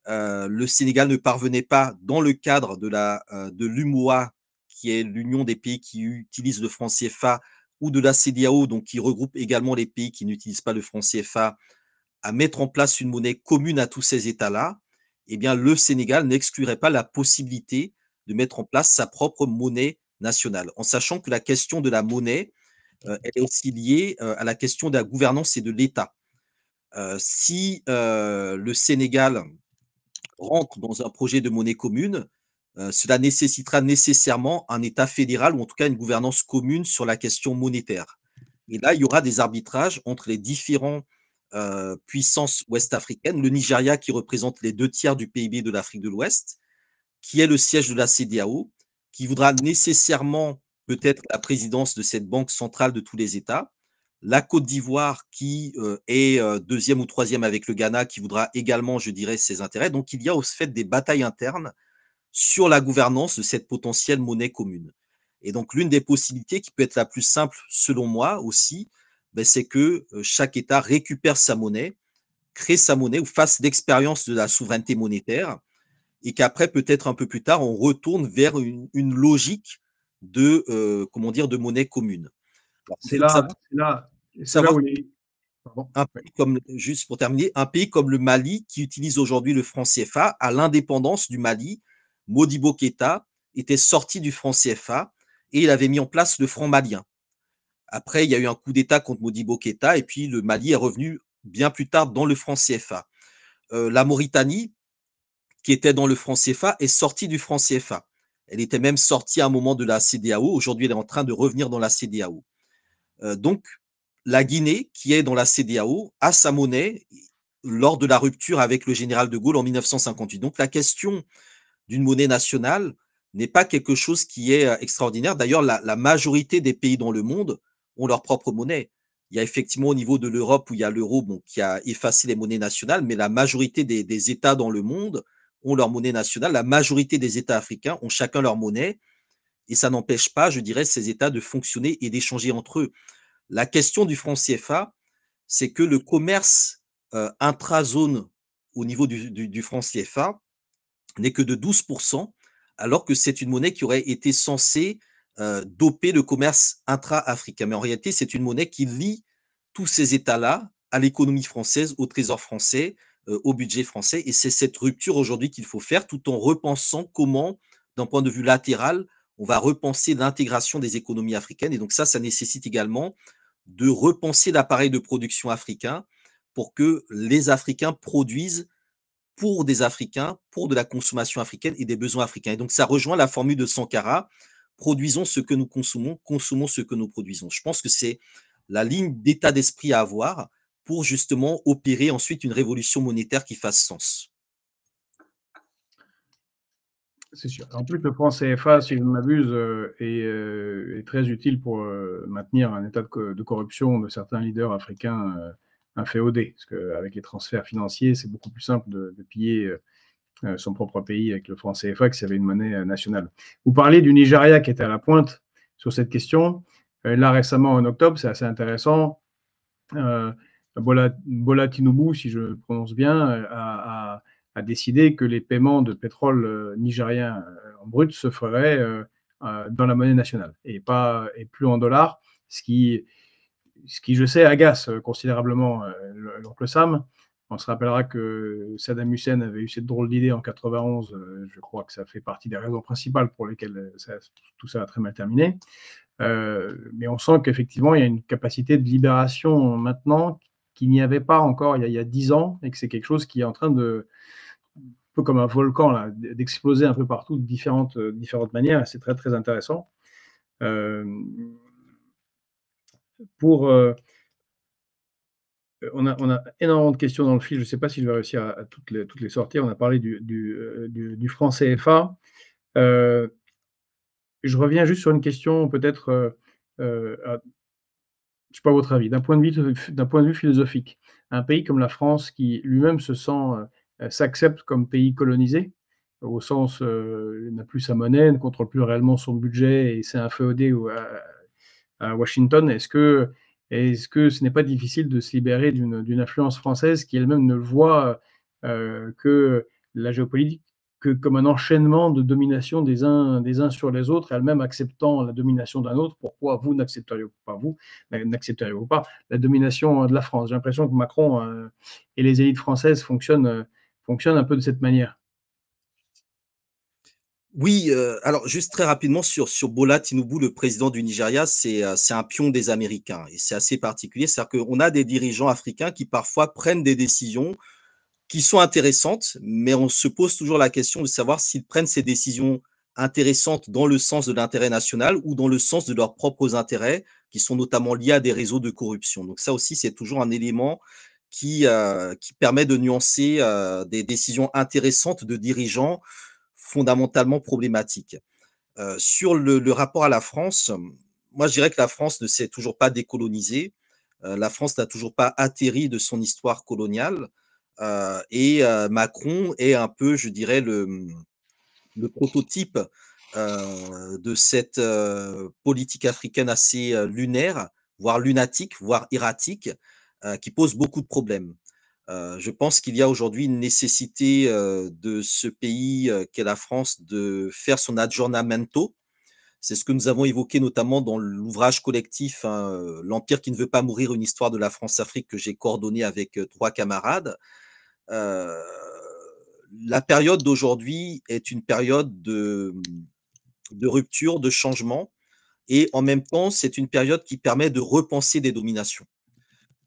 Speaker 2: le Sénégal ne parvenait pas, dans le cadre de l'UMOA, qui est l'union des pays qui utilisent le franc CFA, ou de la CEDEAO, donc qui regroupe également les pays qui n'utilisent pas le franc CFA, à mettre en place une monnaie commune à tous ces États-là, eh bien, le Sénégal n'exclurait pas la possibilité de mettre en place sa propre monnaie nationale, en sachant que la question de la monnaie, elle est aussi liée à la question de la gouvernance et de l'État. Si le Sénégal rentre dans un projet de monnaie commune, cela nécessitera nécessairement un État fédéral ou en tout cas une gouvernance commune sur la question monétaire. Et là, il y aura des arbitrages entre les différents puissances ouest-africaines. Le Nigeria, qui représente les 2 tiers du PIB de l'Afrique de l'Ouest, qui est le siège de la CEDEAO, qui voudra nécessairement peut-être la présidence de cette banque centrale de tous les États. La Côte d'Ivoire, qui est deuxième ou troisième avec le Ghana, qui voudra également, je dirais, ses intérêts. Donc, il y a au fait des batailles internes sur la gouvernance de cette potentielle monnaie commune. Et donc, l'une des possibilités qui peut être la plus simple, selon moi aussi, ben, c'est que chaque État récupère sa monnaie, crée sa monnaie ou fasse l'expérience de la souveraineté monétaire, et qu'après, peut-être un peu plus tard, on retourne vers une logique de, comment dire, de monnaie commune. Alors,
Speaker 3: C'est
Speaker 2: il faut
Speaker 3: là, c'est là, c'est là
Speaker 2: savoir
Speaker 3: où les. Pardon.
Speaker 2: un pays comme, juste pour terminer, un pays comme le Mali, qui utilise aujourd'hui le franc CFA, à l'indépendance du Mali, Modibo Keïta était sorti du franc CFA et il avait mis en place le franc malien. Après, il y a eu un coup d'État contre Modibo Keïta et puis le Mali est revenu bien plus tard dans le franc CFA. La Mauritanie, qui était dans le franc CFA, est sortie du franc CFA. Elle était même sortie à un moment de la CEDEAO. Aujourd'hui, elle est en train de revenir dans la CEDEAO. Donc, la Guinée, qui est dans la CEDEAO, a sa monnaie lors de la rupture avec le général de Gaulle en 1958. Donc, la question d'une monnaie nationale n'est pas quelque chose qui est extraordinaire. D'ailleurs, la majorité des pays dans le monde ont leur propre monnaie. Il y a effectivement au niveau de l'Europe où il y a l'euro bon, qui a effacé les monnaies nationales, mais la majorité des États dans le monde ont leur monnaie nationale. La majorité des États africains ont chacun leur monnaie et ça n'empêche pas, je dirais, ces États de fonctionner et d'échanger entre eux. La question du franc CFA, c'est que le commerce intra-zone au niveau du franc CFA n'est que de 12%, alors que c'est une monnaie qui aurait été censée doper le commerce intra-africain. Mais en réalité, c'est une monnaie qui lie tous ces États-là à l'économie française, au trésor français, au budget français. Et c'est cette rupture aujourd'hui qu'il faut faire, tout en repensant comment, d'un point de vue latéral, on va repenser l'intégration des économies africaines. Et donc ça nécessite également de repenser l'appareil de production africain pour que les Africains produisent pour des Africains, pour de la consommation africaine et des besoins africains. Et donc, ça rejoint la formule de Sankara, produisons ce que nous consommons, consommons ce que nous produisons. Je pense que c'est la ligne d'état d'esprit à avoir pour justement opérer ensuite une révolution monétaire qui fasse sens.
Speaker 3: C'est sûr. En plus, le franc CFA, si je ne m'abuse, est très utile pour maintenir un état de corruption de certains leaders africains inféodés. Parce qu'avec les transferts financiers, c'est beaucoup plus simple de piller son propre pays avec le franc CFA que s'il y avait une monnaie nationale. Vous parliez du Nigeria qui était à la pointe sur cette question. Là, récemment, en octobre, c'est assez intéressant. Bola Tinubu, si je le prononce bien, a décidé que les paiements de pétrole nigérien en brut se feraient dans la monnaie nationale et plus en dollars, ce qui, je sais, agace considérablement l'oncle Sam. On se rappellera que Saddam Hussein avait eu cette drôle d'idée en 91. Je crois que ça fait partie des raisons principales pour lesquelles tout ça a très mal terminé. Mais on sent qu'effectivement, il y a une capacité de libération maintenant qu'il n'y avait pas encore il y a 10 ans et que c'est quelque chose qui est en train de, un peu comme un volcan, là, d'exploser un peu partout de différentes manières. Et c'est très, très intéressant. On a énormément de questions dans le fil. Je ne sais pas si je vais réussir à toutes les sortir. On a parlé du franc CFA. Je reviens juste sur une question, peut-être, je ne sais pas votre avis, d'un point de vue philosophique. Un pays comme la France, qui lui-même s'accepte comme pays colonisé, au sens, n'a plus sa monnaie, ne contrôle plus réellement son budget et c'est inféodé à Washington. Est-ce que ce n'est pas difficile de se libérer d'une influence française qui elle-même ne voit que la géopolitique que comme un enchaînement de domination des uns sur les autres, elles-mêmes acceptant la domination d'un autre. Pourquoi vous n'accepteriez-vous pas la domination de la France? J'ai l'impression que Macron et les élites françaises fonctionnent un peu de cette manière.
Speaker 2: Oui, alors juste très rapidement sur Bola Tinubu, le président du Nigeria, c'est un pion des Américains et c'est assez particulier. C'est-à-dire qu'on a des dirigeants africains qui parfois prennent des décisions qui sont intéressantes, mais on se pose toujours la question de savoir s'ils prennent ces décisions intéressantes dans le sens de l'intérêt national ou dans le sens de leurs propres intérêts, qui sont notamment liés à des réseaux de corruption. Donc ça aussi, c'est toujours un élément qui permet de nuancer des décisions intéressantes de dirigeants fondamentalement problématiques. Sur le rapport à la France, moi je dirais que la France ne s'est toujours pas décolonisée. La France n'a toujours pas atterri de son histoire coloniale. Macron est un peu, je dirais, le prototype de cette politique africaine assez lunaire, voire lunatique, voire erratique, qui pose beaucoup de problèmes. Je pense qu'il y a aujourd'hui une nécessité de ce pays qu'est la France de faire son aggiornamento. C'est ce que nous avons évoqué notamment dans l'ouvrage collectif, hein, L'Empire qui ne veut pas mourir, une histoire de la France-Afrique, que j'ai coordonné avec 3 camarades. Euh, la période d'aujourd'hui est une période de rupture, de changement, et en même temps, c'est une période qui permet de repenser des dominations.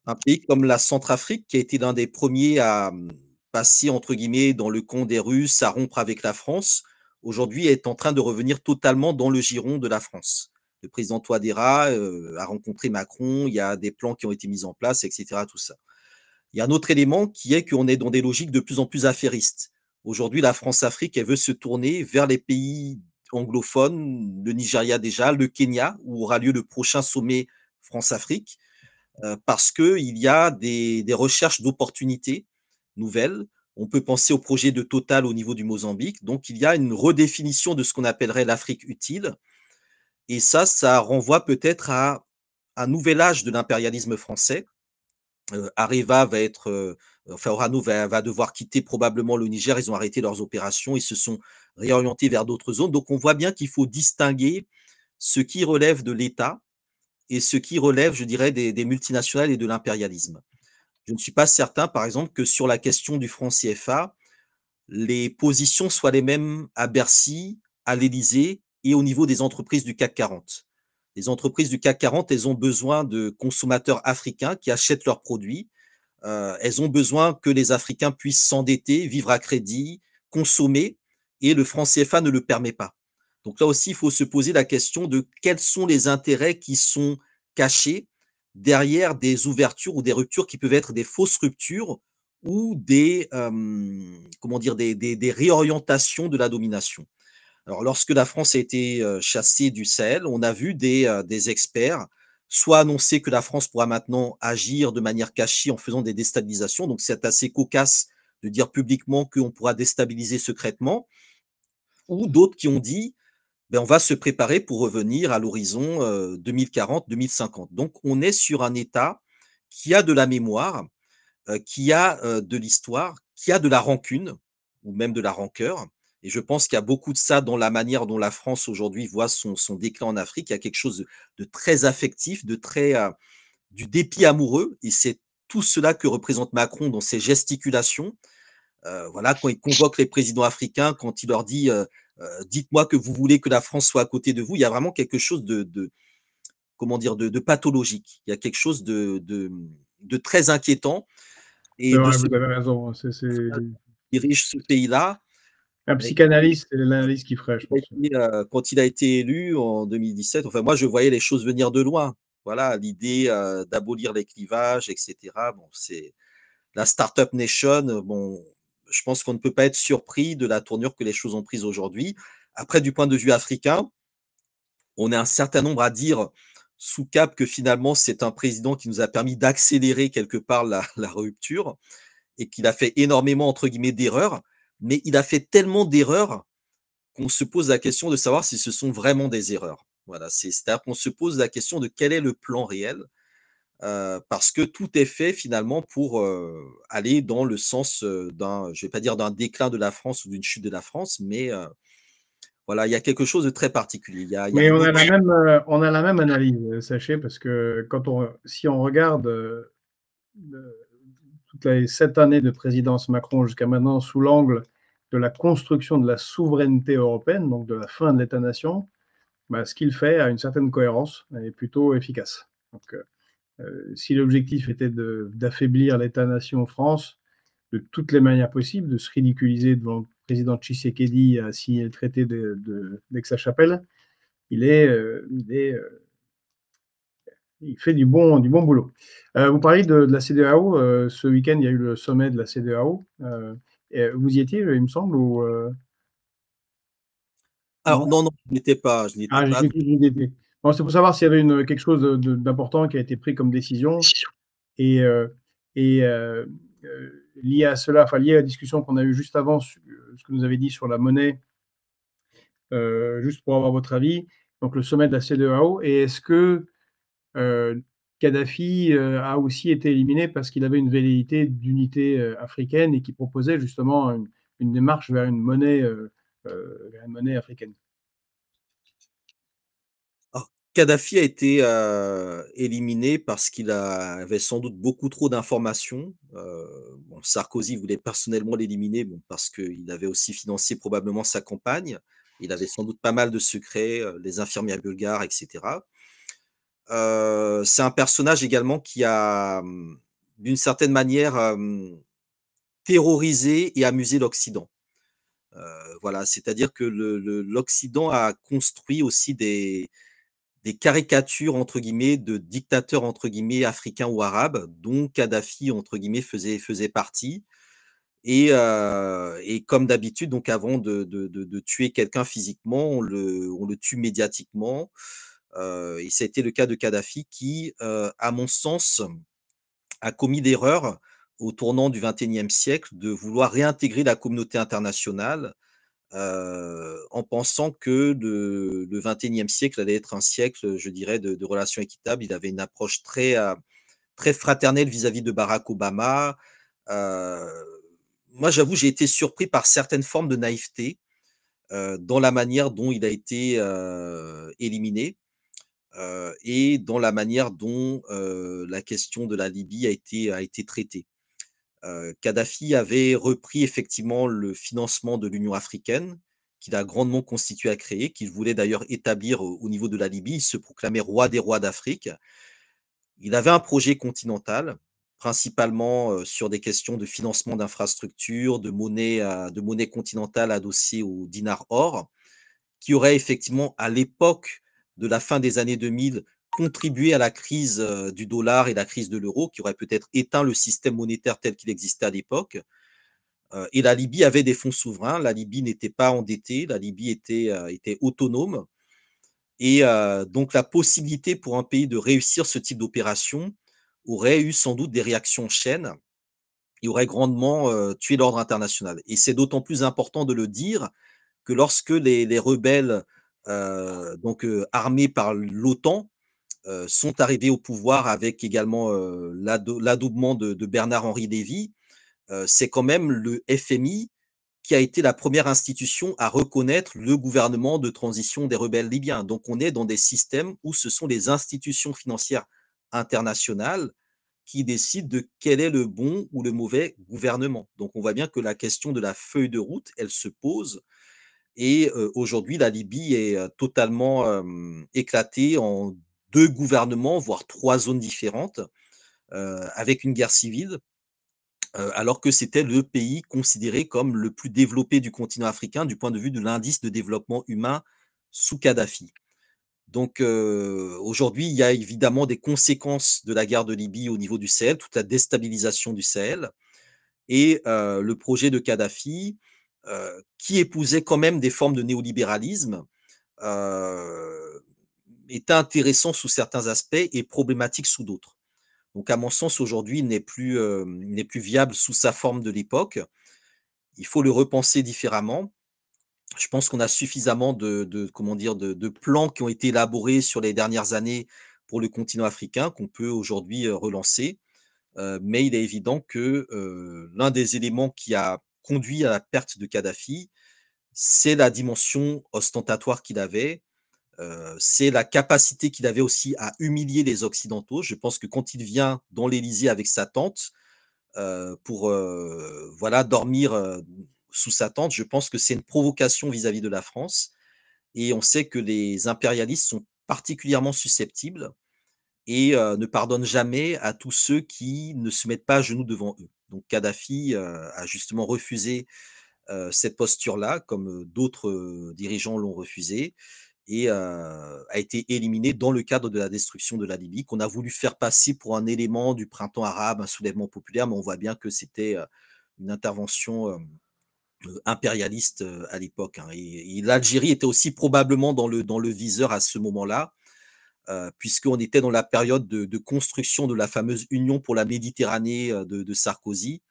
Speaker 2: Un pays comme la Centrafrique, qui a été l'un des premiers à passer, entre guillemets, dans le camp des Russes, à rompre avec la France, aujourd'hui est en train de revenir totalement dans le giron de la France. Le président Touadéra a rencontré Macron, il y a des plans qui ont été mis en place, etc. Tout ça. Il y a un autre élément qui est qu'on est dans des logiques de plus en plus affairistes. Aujourd'hui, la France-Afrique, elle veut se tourner vers les pays anglophones, le Nigeria déjà, le Kenya, où aura lieu le prochain sommet France-Afrique, parce qu'il y a des recherches d'opportunités nouvelles. On peut penser au projet de Total au niveau du Mozambique. Donc, il y a une redéfinition de ce qu'on appellerait l'Afrique utile. Et ça renvoie peut-être à un nouvel âge de l'impérialisme français. Areva va être, enfin Orano va devoir quitter probablement le Niger. Ils ont arrêté leurs opérations, ils se sont réorientés vers d'autres zones. Donc, on voit bien qu'il faut distinguer ce qui relève de l'État et ce qui relève, je dirais, des multinationales et de l'impérialisme. Je ne suis pas certain, par exemple, que sur la question du franc CFA, les positions soient les mêmes à Bercy, à l'Élysée et au niveau des entreprises du CAC 40. Les entreprises du CAC 40, elles ont besoin de consommateurs africains qui achètent leurs produits. Elles ont besoin que les Africains puissent s'endetter, vivre à crédit, consommer, et le franc CFA ne le permet pas. Donc là aussi, il faut se poser la question de quels sont les intérêts qui sont cachés derrière des ouvertures ou des ruptures qui peuvent être des fausses ruptures ou comment dire, des réorientations de la domination. Alors, lorsque la France a été chassée du Sahel, on a vu des experts soit annoncer que la France pourra maintenant agir de manière cachée en faisant des déstabilisations. Donc, c'est assez cocasse de dire publiquement qu'on pourra déstabiliser secrètement, ou d'autres qui ont dit ben, on va se préparer pour revenir à l'horizon 2040-2050. Donc, on est sur un État qui a de la mémoire, qui a de l'histoire, qui a de la rancune, ou même de la rancœur. Et je pense qu'il y a beaucoup de ça dans la manière dont la France aujourd'hui voit son déclin en Afrique. Il y a quelque chose de très affectif, de très du dépit amoureux. Et c'est tout cela que représente Macron dans ses gesticulations. Voilà, quand il convoque les présidents africains, quand il leur dit dites-moi que vous voulez que la France soit à côté de vous, il y a vraiment quelque chose de comment dire, de pathologique. Il y a quelque chose de très inquiétant
Speaker 3: C'est
Speaker 2: et de
Speaker 3: vrai,
Speaker 2: ce
Speaker 3: vous avez raison. C'est
Speaker 2: qui dirige ce pays-là.
Speaker 3: un psychanalyste, c'est l'analyse qu'il ferait, je pense.
Speaker 2: Quand il a été élu en 2017, enfin moi je voyais les choses venir de loin. Voilà, l'idée d'abolir les clivages, etc. Bon, c'est la Startup Nation. Bon, je pense qu'on ne peut pas être surpris de la tournure que les choses ont prise aujourd'hui. Après, du point de vue africain, on est un certain nombre à dire sous cap que finalement c'est un président qui nous a permis d'accélérer quelque part la rupture et qu'il a fait énormément entre guillemets d'erreurs, mais il a fait tellement d'erreurs qu'on se pose la question de savoir si ce sont vraiment des erreurs. Voilà, c'est-à-dire qu'on se pose la question de quel est le plan réel. parce que tout est fait finalement pour, aller dans le sens, je vais pas dire d'un déclin de la France ou d'une chute de la France, mais, voilà, il y a quelque chose de très particulier. Il y a
Speaker 3: Mais
Speaker 2: un ex
Speaker 3: on a la même analyse, sachez, parce que si on regarde toutes les 7 années de présidence Macron jusqu'à maintenant sous l'angle de la construction de la souveraineté européenne, donc de la fin de l'État-nation, bah, ce qu'il fait a une certaine cohérence et est plutôt efficace. Donc, si l'objectif était d'affaiblir l'État-nation France de toutes les manières possibles, de se ridiculiser devant le président Tshisekedi à signer le traité d'Aix-la-Chapelle, il est, il est, il fait du bon boulot. Vous parliez de la CEDEAO, ce week-end, il y a eu le sommet de la CEDEAO. Et vous y étiez, il me semble, ou
Speaker 2: Alors
Speaker 3: non?
Speaker 2: non, non, je n'y étais
Speaker 3: Ah,
Speaker 2: pas,
Speaker 3: j'ai
Speaker 2: donc
Speaker 3: cru que vous y étiez. Bon, c'est pour savoir s'il y avait quelque chose d'important qui a été pris comme décision et, lié à cela, enfin lié à la discussion qu'on a eue juste avant, ce que vous avez dit sur la monnaie, juste pour avoir votre avis. Donc le sommet de la CEDEAO, et est-ce que Kadhafi, a aussi été éliminé parce qu'il avait une velléité d'unité, africaine et qui proposait justement une démarche vers une monnaie africaine.
Speaker 2: alors Kadhafi a été, éliminé parce qu'il avait sans doute beaucoup trop d'informations. Bon, Sarkozy voulait personnellement l'éliminer, bon, parce qu'il avait aussi financé probablement sa campagne. Il avait sans doute pas mal de secrets, les infirmières bulgares et cetera. C'est un personnage également qui a, d'une certaine manière, terrorisé et amusé l'Occident. Voilà, c'est-à-dire que l'Occident a construit aussi des «caricatures» entre guillemets de dictateurs entre guillemets «africains» ou arabes, dont Kadhafi entre guillemets faisait partie, et comme d'habitude donc avant de tuer quelqu'un physiquement, on le tue médiatiquement, et ça a été le cas de Kadhafi qui, à mon sens, a commis l'erreur au tournant du XXIe siècle de vouloir réintégrer la communauté internationale, en pensant que le XXIe siècle allait être un siècle, je dirais, de relations équitables. Il avait une approche très fraternelle vis-à-vis de Barack Obama. Heu, Moi, j'avoue, j'ai été surpris par certaines formes de naïveté, dans la manière dont il a été, éliminé, et dans la manière dont, la question de la Libye a été traitée. Kadhafi avait repris effectivement le financement de l'Union africaine, qu'il a grandement constitué à créer, qu'il voulait d'ailleurs établir au niveau de la Libye. Il se proclamait roi des rois d'Afrique. Il avait un projet continental, principalement, sur des questions de financement d'infrastructures, de monnaie continentale adossée au dinar or, qui aurait effectivement, à l'époque de la fin des années 2000, contribué à la crise, du dollar et la crise de l'euro, qui aurait peut-être éteint le système monétaire tel qu'il existait à l'époque. Et la Libye avait des fonds souverains, la Libye n'était pas endettée, la Libye était autonome, et donc la possibilité pour un pays de réussir ce type d'opération aurait eu sans doute des réactions en chaîne et aurait grandement, tué l'ordre international, et c'est d'autant plus important de le dire que lorsque les rebelles, donc armés par l'OTAN, sont arrivés au pouvoir avec également, l'adoubement de Bernard-Henri Lévy, c'est quand même le FMI qui a été la première institution à reconnaître le gouvernement de transition des rebelles libyens. Donc on est dans des systèmes où ce sont les institutions financières internationales qui décident de quel est le bon ou le mauvais gouvernement. Donc on voit bien que la question de la feuille de route, elle se pose, et aujourd'hui la Libye est, totalement, éclatée en 2 gouvernements, voire 3 zones différentes, avec une guerre civile. Alors que c'était le pays considéré comme le plus développé du continent africain du point de vue de l'indice de développement humain sous Kadhafi. Donc, aujourd'hui, il y a évidemment des conséquences de la guerre de Libye au niveau du Sahel, toute la déstabilisation du Sahel, et le projet de Kadhafi, qui épousait quand même des formes de néolibéralisme, heu, était intéressant sous certains aspects et problématique sous d'autres. Donc à mon sens, aujourd'hui, il n'est plus viable sous sa forme de l'époque. Il faut le repenser différemment. Je pense qu'on a suffisamment comment dire? De plans qui ont été élaborés sur les dernières années pour le continent africain qu'on peut aujourd'hui, relancer. Mais il est évident que, l'un des éléments qui a conduit à la perte de Kadhafi, c'est la dimension ostentatoire qu'il avait, c'est la capacité qu'il avait aussi à humilier les occidentaux. Je pense que quand il vient dans l'Élysée avec sa tante, pour, voilà, dormir, sous sa tente, je pense que c'est une provocation vis-à-vis de la France et on sait que les impérialistes sont particulièrement susceptibles et ne pardonnent jamais à tous ceux qui ne se mettent pas à genoux devant eux. Donc Kadhafi, a justement refusé, cette posture-là, comme, d'autres, dirigeants l'ont refusé et a été éliminé dans le cadre de la destruction de la Libye, qu'on a voulu faire passer pour un élément du printemps arabe, un soulèvement populaire, mais on voit bien que c'était, une intervention, impérialiste, à l'époque, hein et l'Algérie était aussi probablement dans le viseur à ce moment-là, puisqu'on était dans la période de construction de la fameuse Union pour la Méditerranée, de Sarkozy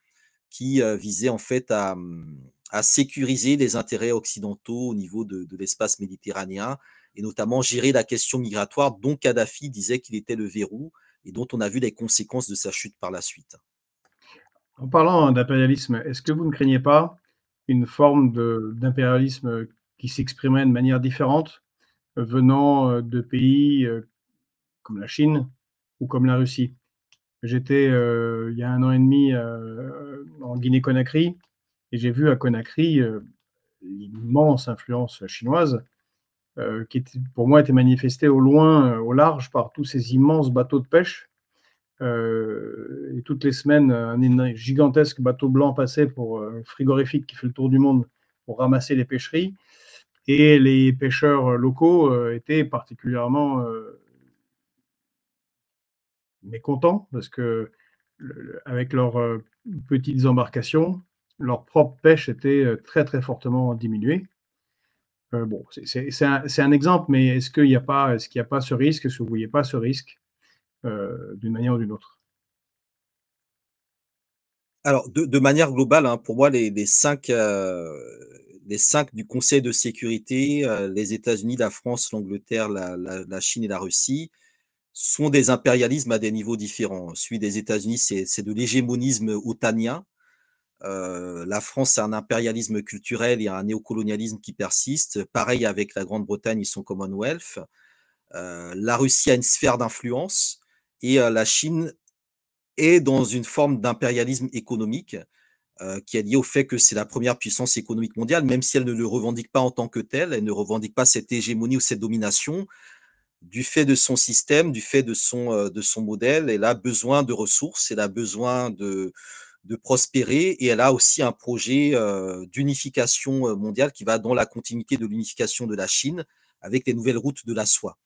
Speaker 2: qui, visait en fait à sécuriser les intérêts occidentaux au niveau de l'espace méditerranéen et notamment gérer la question migratoire dont Kadhafi disait qu'il était le verrou et dont on a vu les conséquences de sa chute par la suite.
Speaker 3: En parlant d'impérialisme, est-ce que vous ne craignez pas une forme d'impérialisme qui s'exprimerait de manière différente, venant, de pays, comme la Chine ou comme la Russie? J'étais, il y a 1 an et demi, en Guinée-Conakry et j'ai vu à Conakry, l'immense influence chinoise, qui était pour moi était manifestée au loin, au large par tous ces immenses bateaux de pêche. Et toutes les semaines, un gigantesque bateau blanc passait pour, frigorifique qui fait le tour du monde pour ramasser les pêcheries et les pêcheurs, locaux, étaient particulièrement, mécontents parce que avec leurs, petites embarcations, leur propre pêche était, très, très fortement diminuée. Bon, c'est un exemple, mais est-ce qu'il y a pas ce risque? Est-ce que vous ne voyez pas ce risque, d'une manière ou d'une autre?
Speaker 2: Alors de manière globale, hein, pour moi les 5 du Conseil de sécurité, les États-Unis, la France, l'Angleterre, la Chine et la Russie, sont des impérialismes à des niveaux différents. Celui des États-Unis, c'est de l'hégémonisme otanien. La France a un impérialisme culturel et un néocolonialisme qui persiste. Pareil avec la Grande-Bretagne, ils sont Commonwealth. La Russie a une sphère d'influence et la Chine est dans une forme d'impérialisme économique, qui est lié au fait que c'est la première puissance économique mondiale, même si elle ne le revendique pas en tant que telle, elle ne revendique pas cette hégémonie ou cette domination. Du fait de son système, du fait de son modèle, elle a besoin de ressources, elle a besoin de prospérer et elle a aussi un projet, d'unification, mondiale qui va dans la continuité de l'unification de la Chine avec les nouvelles routes de la soie.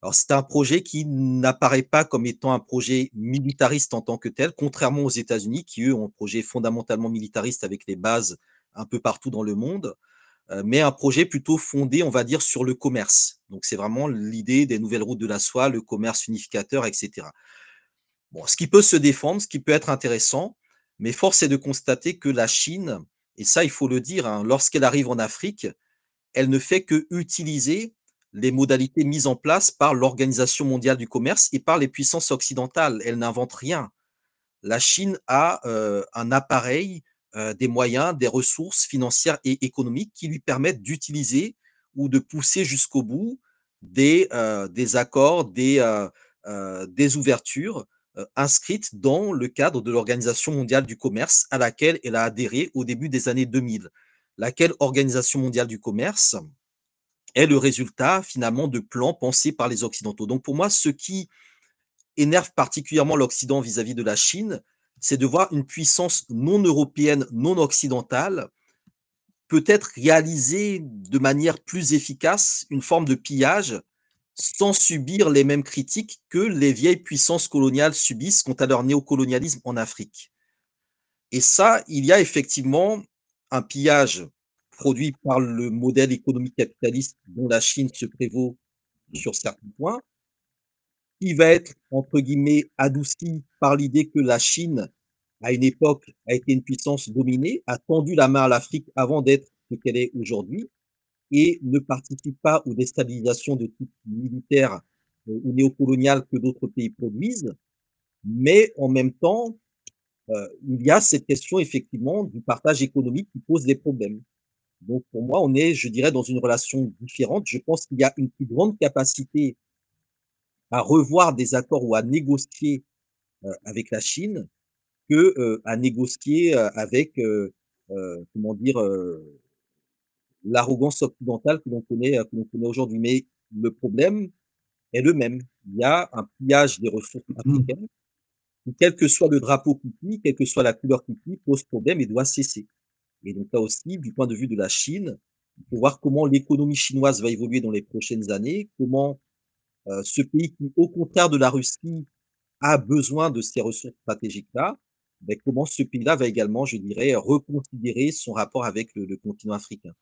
Speaker 2: Alors c'est un projet qui n'apparaît pas comme étant un projet militariste en tant que tel, contrairement aux États-Unis qui, eux, ont un projet fondamentalement militariste avec des bases un peu partout dans le monde, mais un projet plutôt fondé, on va dire, sur le commerce. Donc c'est vraiment l'idée des nouvelles routes de la soie, le commerce unificateur et cetera. Bon, ce qui peut se défendre, ce qui peut être intéressant, mais force est de constater que la Chine, et ça il faut le dire, hein, lorsqu'elle arrive en Afrique, elle ne fait qu'utiliser les modalités mises en place par l'Organisation mondiale du commerce et par les puissances occidentales. Elle n'invente rien. La Chine a, un appareil, des moyens, des ressources financières et économiques qui lui permettent d'utiliser ou de pousser jusqu'au bout des accords, des ouvertures, inscrites dans le cadre de l'Organisation mondiale du commerce à laquelle elle a adhéré au début des années 2000. Laquelle Organisation mondiale du commerce est le résultat finalement de plans pensés par les occidentaux. Donc pour moi, ce qui énerve particulièrement l'Occident vis-à-vis de la Chine, c'est de voir une puissance non européenne, non occidentale, peut-être réaliser de manière plus efficace une forme de pillage sans subir les mêmes critiques que les vieilles puissances coloniales subissent quant à leur néocolonialisme en Afrique. Et ça, il y a effectivement un pillage produit par le modèle économique capitaliste dont la Chine se prévaut sur certains points, qui va être, entre guillemets, «adouci» par l'idée que la Chine, à une époque, a été une puissance dominée, a tendu la main à l'Afrique avant d'être ce qu'elle est aujourd'hui et ne participe pas aux déstabilisations de type militaire ou néocoloniales que d'autres pays produisent, mais en même temps, il y a cette question effectivement du partage économique qui pose des problèmes. Donc pour moi, on est, je dirais, dans une relation différente. Je pense qu'il y a une plus grande capacité à revoir des accords ou à négocier, avec la Chine que, à négocier, avec, comment dire? L'arrogance occidentale que l'on connaît aujourd'hui. Mais le problème est le même. Il y a un pillage des ressources
Speaker 3: Mmh.
Speaker 2: africaines qui, quel que soit le drapeau qui plie, quelle que soit la couleur qui plie, pose problème et doit cesser. Et donc là aussi, du point de vue de la Chine, il faut voir comment l'économie chinoise va évoluer dans les prochaines années, comment, ce pays qui, au contraire de la Russie, a besoin de ces ressources stratégiques-là, beh, comment ce pays-là va également, je dirais, reconsidérer son rapport avec le continent africain.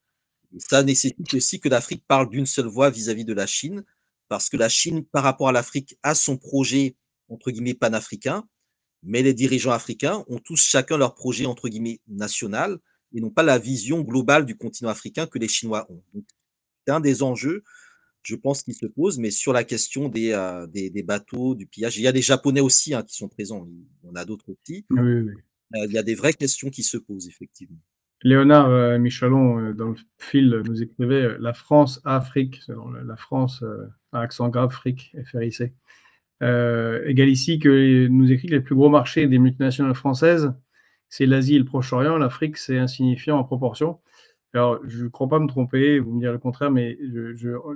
Speaker 2: Et ça nécessite aussi que l'Afrique parle d'une seule voix vis-à-vis de la Chine, parce que la Chine, par rapport à l'Afrique, a son projet, entre guillemets, «panafricain», mais les dirigeants africains ont tous chacun leur projet, entre guillemets, «national» et n'ont pas la vision globale du continent africain que les Chinois ont. Donc c'est un des enjeux, je pense, qui se pose, mais sur la question des bateaux, du pillage, il y a des Japonais aussi, hein, qui sont présents, il y en a d'autres aussi.
Speaker 3: Oui, oui, oui.
Speaker 2: Il y a des vraies questions qui se posent, effectivement.
Speaker 3: Léonard, Michelon, dans le fil, nous écrivait, «La France Afrique», selon la France, à accent grave fric, FRIC. Égale ici que nous écrit que les plus gros marchés des multinationales françaises, c'est l'Asie et le Proche-Orient. L'Afrique, c'est insignifiant en proportion. Alors, je ne crois pas me tromper, vous me direz le contraire, mais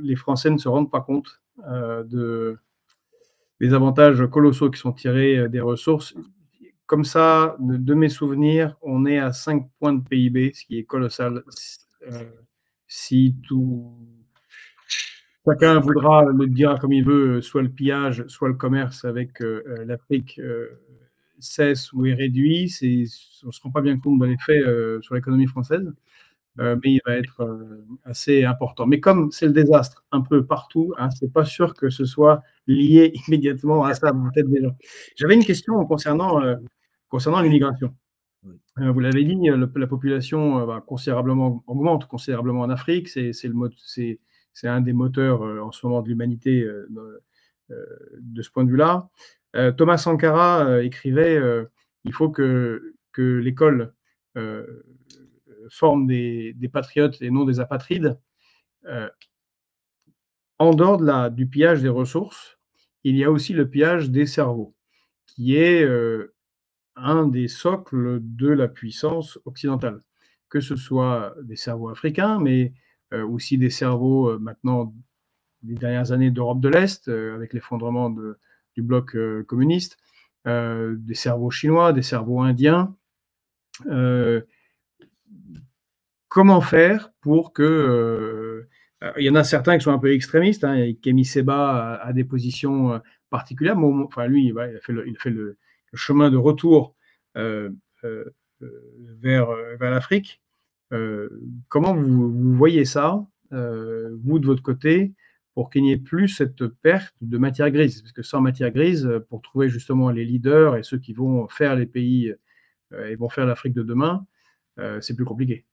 Speaker 3: les Français ne se rendent pas compte des avantages colossaux qui sont tirés des ressources. Comme ça, de mes souvenirs, on est à 5 points de PIB, ce qui est colossal. Si tout chacun voudra le dira comme il veut, soit le pillage, soit le commerce avec l'Afrique cesse ou est réduit, on ne se rend pas bien compte de l'effet sur l'économie française, mais il va être assez important. Mais comme c'est le désastre un peu partout, hein, c'est pas sûr que ce soit lié immédiatement à ça dans la tête des gens. J'avais une question concernant l'immigration.
Speaker 2: Oui.
Speaker 3: Vous l'avez dit, la population augmente considérablement en Afrique. C'est un des moteurs en ce moment de l'humanité de ce point de vue-là. Thomas Sankara écrivait il faut que l'école forme des patriotes et non des apatrides. Euh, En dehors du pillage des ressources, il y a aussi le pillage des cerveaux, qui est un des socles de la puissance occidentale. Que ce soit des cerveaux africains, mais aussi des cerveaux maintenant des dernières années d'Europe de l'Est, avec l'effondrement du bloc communiste, des cerveaux chinois, des cerveaux indiens. Euh, Comment faire pour que il y en a certains qui sont un peu extrémistes, hein, et Kemi Seba a des positions particulières, mais enfin lui, voilà, il a fait le chemin de retour euh, euh, vers l'Afrique. Comment vous voyez ça, vous de votre côté, pour qu'il n'y ait plus cette perte de matière grise? Parce que sans matière grise, pour trouver justement les leaders et ceux qui vont faire les pays et vont faire l'Afrique de demain, c'est plus compliqué.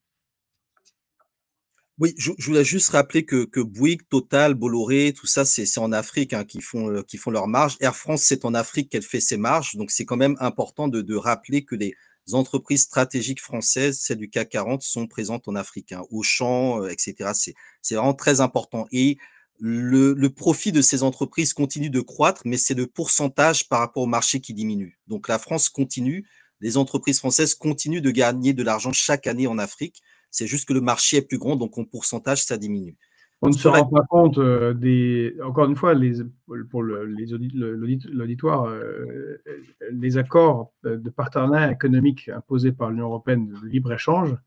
Speaker 2: Oui, je voulais juste rappeler que Bouygues, Total, Bolloré, tout ça, c'est en Afrique, hein, qui font leurs marges. Air France, c'est en Afrique qu'elle fait ses marges, donc c'est quand même important de rappeler que les entreprises stratégiques françaises, celles du CAC 40, sont présentes en Afrique, hein. Auchan, et cetera. C'est vraiment très important et le profit de ces entreprises continue de croître, mais c'est le pourcentage par rapport au marché qui diminue. Donc la France continue, les entreprises françaises continuent de gagner de l'argent chaque année en Afrique. C'est juste que le marché est plus grand, donc en pourcentage, ça diminue.
Speaker 3: On ne se
Speaker 2: Sur la
Speaker 3: rend pas compte encore une fois, pour l'auditoire, les accords de partenariat économique imposés par l'Union européenne de libre-échange,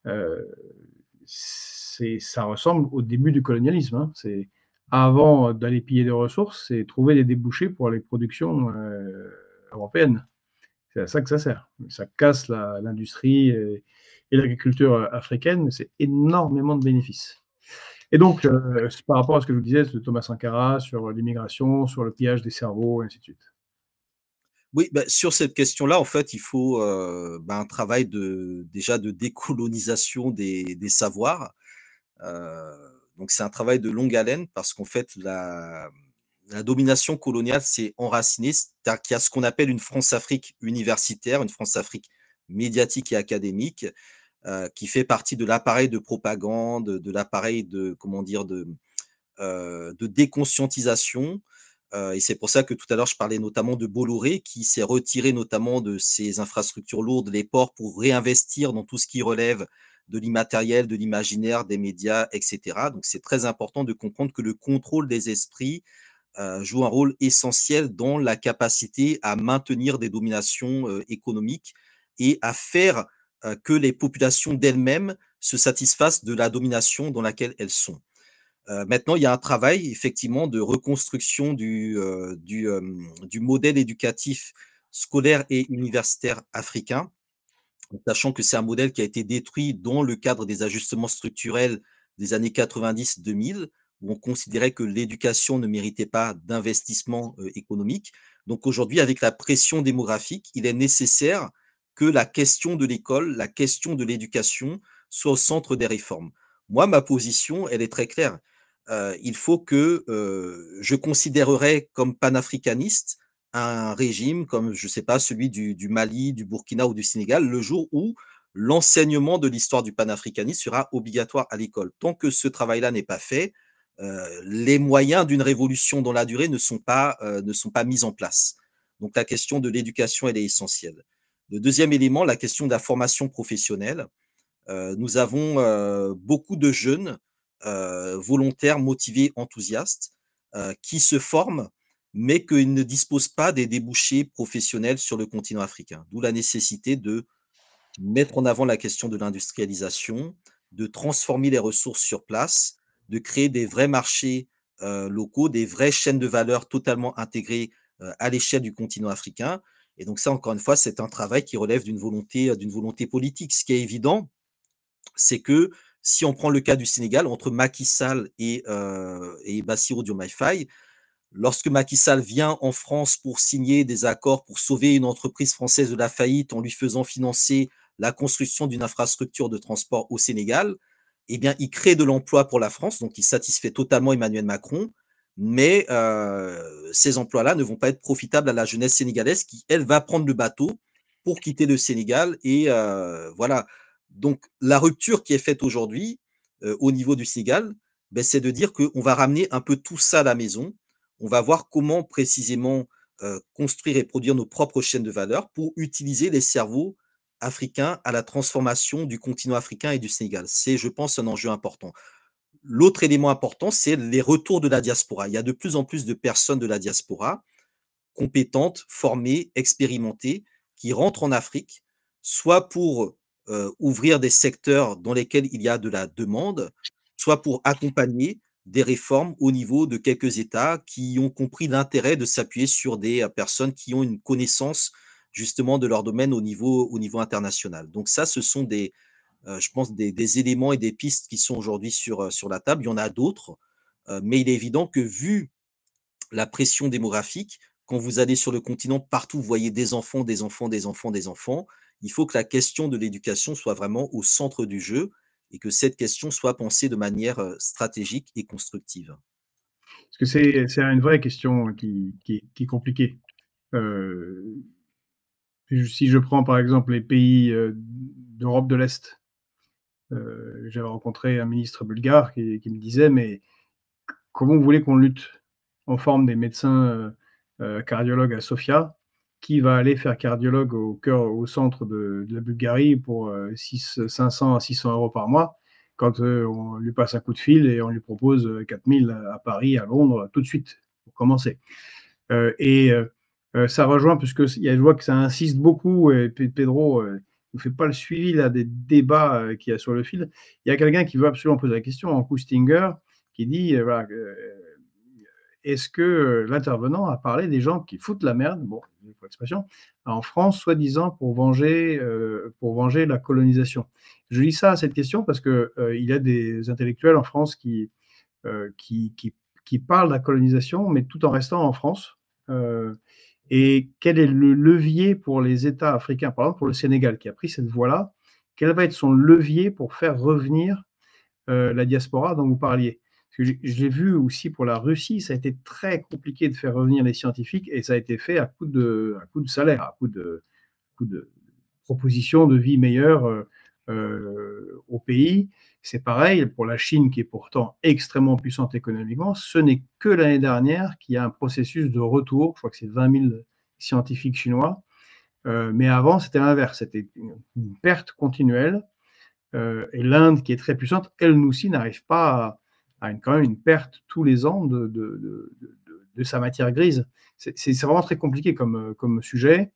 Speaker 3: euh, ça ressemble au début du colonialisme, hein. C'est avant d'aller piller des ressources, c'est trouver des débouchés pour les productions européennes. C'est à ça que ça sert. Ça casse l'industrie et l'agriculture africaine, mais c'est énormément de bénéfices. Et donc, par rapport à ce que je vous disais de Thomas Sankara sur l'immigration, sur le pillage des cerveaux, et ainsi de suite.
Speaker 2: Oui, bah, sur cette question-là, en fait, il faut, bah, un travail déjà de décolonisation des savoirs. Donc c'est un travail de longue haleine parce qu'en fait, la domination coloniale s'est enracinée, c'est-à-dire qu'il y a ce qu'on appelle une France-Afrique universitaire, une France-Afrique médiatique et académique, qui fait partie de l'appareil de propagande, de l'appareil de, comment dire, de déconscientisation. Et c'est pour ça que tout à l'heure, je parlais notamment de Bolloré, qui s'est retiré notamment de ses infrastructures lourdes, les ports, pour réinvestir dans tout ce qui relève de l'immatériel, de l'imaginaire, des médias, etc. Donc c'est très important de comprendre que le contrôle des esprits joue un rôle essentiel dans la capacité à maintenir des dominations économiques et à faire que les populations d'elles-mêmes se satisfassent de la domination dans laquelle elles sont. Maintenant, il y a un travail effectivement de reconstruction du modèle éducatif scolaire et universitaire africain, sachant que c'est un modèle qui a été détruit dans le cadre des ajustements structurels des années 90-2000, où on considérait que l'éducation ne méritait pas d'investissement économique. Donc aujourd'hui, avec la pression démographique, il est nécessaire que la question de l'école, la question de l'éducation soit au centre des réformes. Moi, ma position, elle est très claire. Il faut que je considérerais comme panafricaniste un régime comme, je ne sais pas, celui du Mali, du Burkina ou du Sénégal, le jour où l'enseignement de l'histoire du panafricanisme sera obligatoire à l'école. Tant que ce travail-là n'est pas fait, les moyens d'une révolution dans la durée ne sont pas mis en place. Donc la question de l'éducation, elle est essentielle. Le deuxième élément, la question de la formation professionnelle. Nous avons beaucoup de jeunes volontaires, motivés, enthousiastes, qui se forment, mais qu'ils ne disposent pas des débouchés professionnels sur le continent africain. D'où la nécessité de mettre en avant la question de l'industrialisation, de transformer les ressources sur place, de créer des vrais marchés locaux, des vraies chaînes de valeur totalement intégrées à l'échelle du continent africain. Et donc ça, encore une fois, c'est un travail qui relève d'une volonté politique. Ce qui est évident, c'est que si on prend le cas du Sénégal, entre Macky Sall et Bassirou Diomaye Faye, lorsque Macky Sall vient en France pour signer des accords pour sauver une entreprise française de la faillite en lui faisant financer la construction d'une infrastructure de transport au Sénégal, eh bien, il crée de l'emploi pour la France, donc il satisfait totalement Emmanuel Macron, mais ces emplois-là ne vont pas être profitables à la jeunesse sénégalaise qui, elle, va prendre le bateau pour quitter le Sénégal. Et voilà. Donc, la rupture qui est faite aujourd'hui au niveau du Sénégal, ben, c'est de dire qu'on va ramener un peu tout ça à la maison. On va voir comment précisément construire et produire nos propres chaînes de valeur pour utiliser les cerveaux africains à la transformation du continent africain et du Sénégal. C'est, je pense, un enjeu important. L'autre élément important, c'est les retours de la diaspora. Il y a de plus en plus de personnes de la diaspora compétentes, formées, expérimentées, qui rentrent en Afrique, soit pour ouvrir des secteurs dans lesquels il y a de la demande, soit pour accompagner des réformes au niveau de quelques États qui ont compris l'intérêt de s'appuyer sur des personnes qui ont une connaissance justement de leur domaine au niveau international. Donc ça, ce sont je pense, des éléments et des pistes qui sont aujourd'hui sur la table. Il y en a d'autres, mais il est évident que vu la pression démographique, quand vous allez sur le continent, partout, vous voyez des enfants, des enfants, des enfants, des enfants. Il faut que la question de l'éducation soit vraiment au centre du jeu et que cette question soit pensée de manière stratégique et constructive.
Speaker 3: Parce que c'est une vraie question qui est compliquée. Si je prends par exemple les pays d'Europe de l'Est, j'avais rencontré un ministre bulgare qui me disait, mais comment vous voulez qu'on lutte? On forme des médecins cardiologues à Sofia. Qui va aller faire cardiologue au centre de la Bulgarie pour 500 à 600 euros par mois, quand on lui passe un coup de fil et on lui propose 4000 à Paris, à Londres, tout de suite, pour commencer. Ça rejoint, puisque je vois que ça insiste beaucoup, et Pedro ne fait pas le suivi là, des débats qu'il y a sur le fil. Il y a quelqu'un qui veut absolument poser la question, en Stinger, qui dit voilà, est-ce que l'intervenant a parlé des gens qui foutent la merde, bon, pour l'expression, en France, soi-disant pour venger la colonisation. Je lis ça à cette question parce qu'il y a des intellectuels en France qui parlent de la colonisation, mais tout en restant en France. Et quel est le levier pour les États africains, par exemple pour le Sénégal, qui a pris cette voie-là, quel va être son levier pour faire revenir la diaspora dont vous parliez? Parce que je l'ai vu aussi pour la Russie, ça a été très compliqué de faire revenir les scientifiques et ça a été fait à coup de salaire, à coup de propositions de vie meilleure, au pays. C'est pareil pour la Chine qui est pourtant extrêmement puissante économiquement. Ce n'est que l'année dernière qu'il y a un processus de retour. Je crois que c'est 20 000 scientifiques chinois, mais avant c'était l'inverse, c'était une perte continuelle. Et l'Inde, qui est très puissante, elle aussi n'arrive pas à quand même une perte tous les ans de sa matière grise. C'est vraiment très compliqué comme sujet,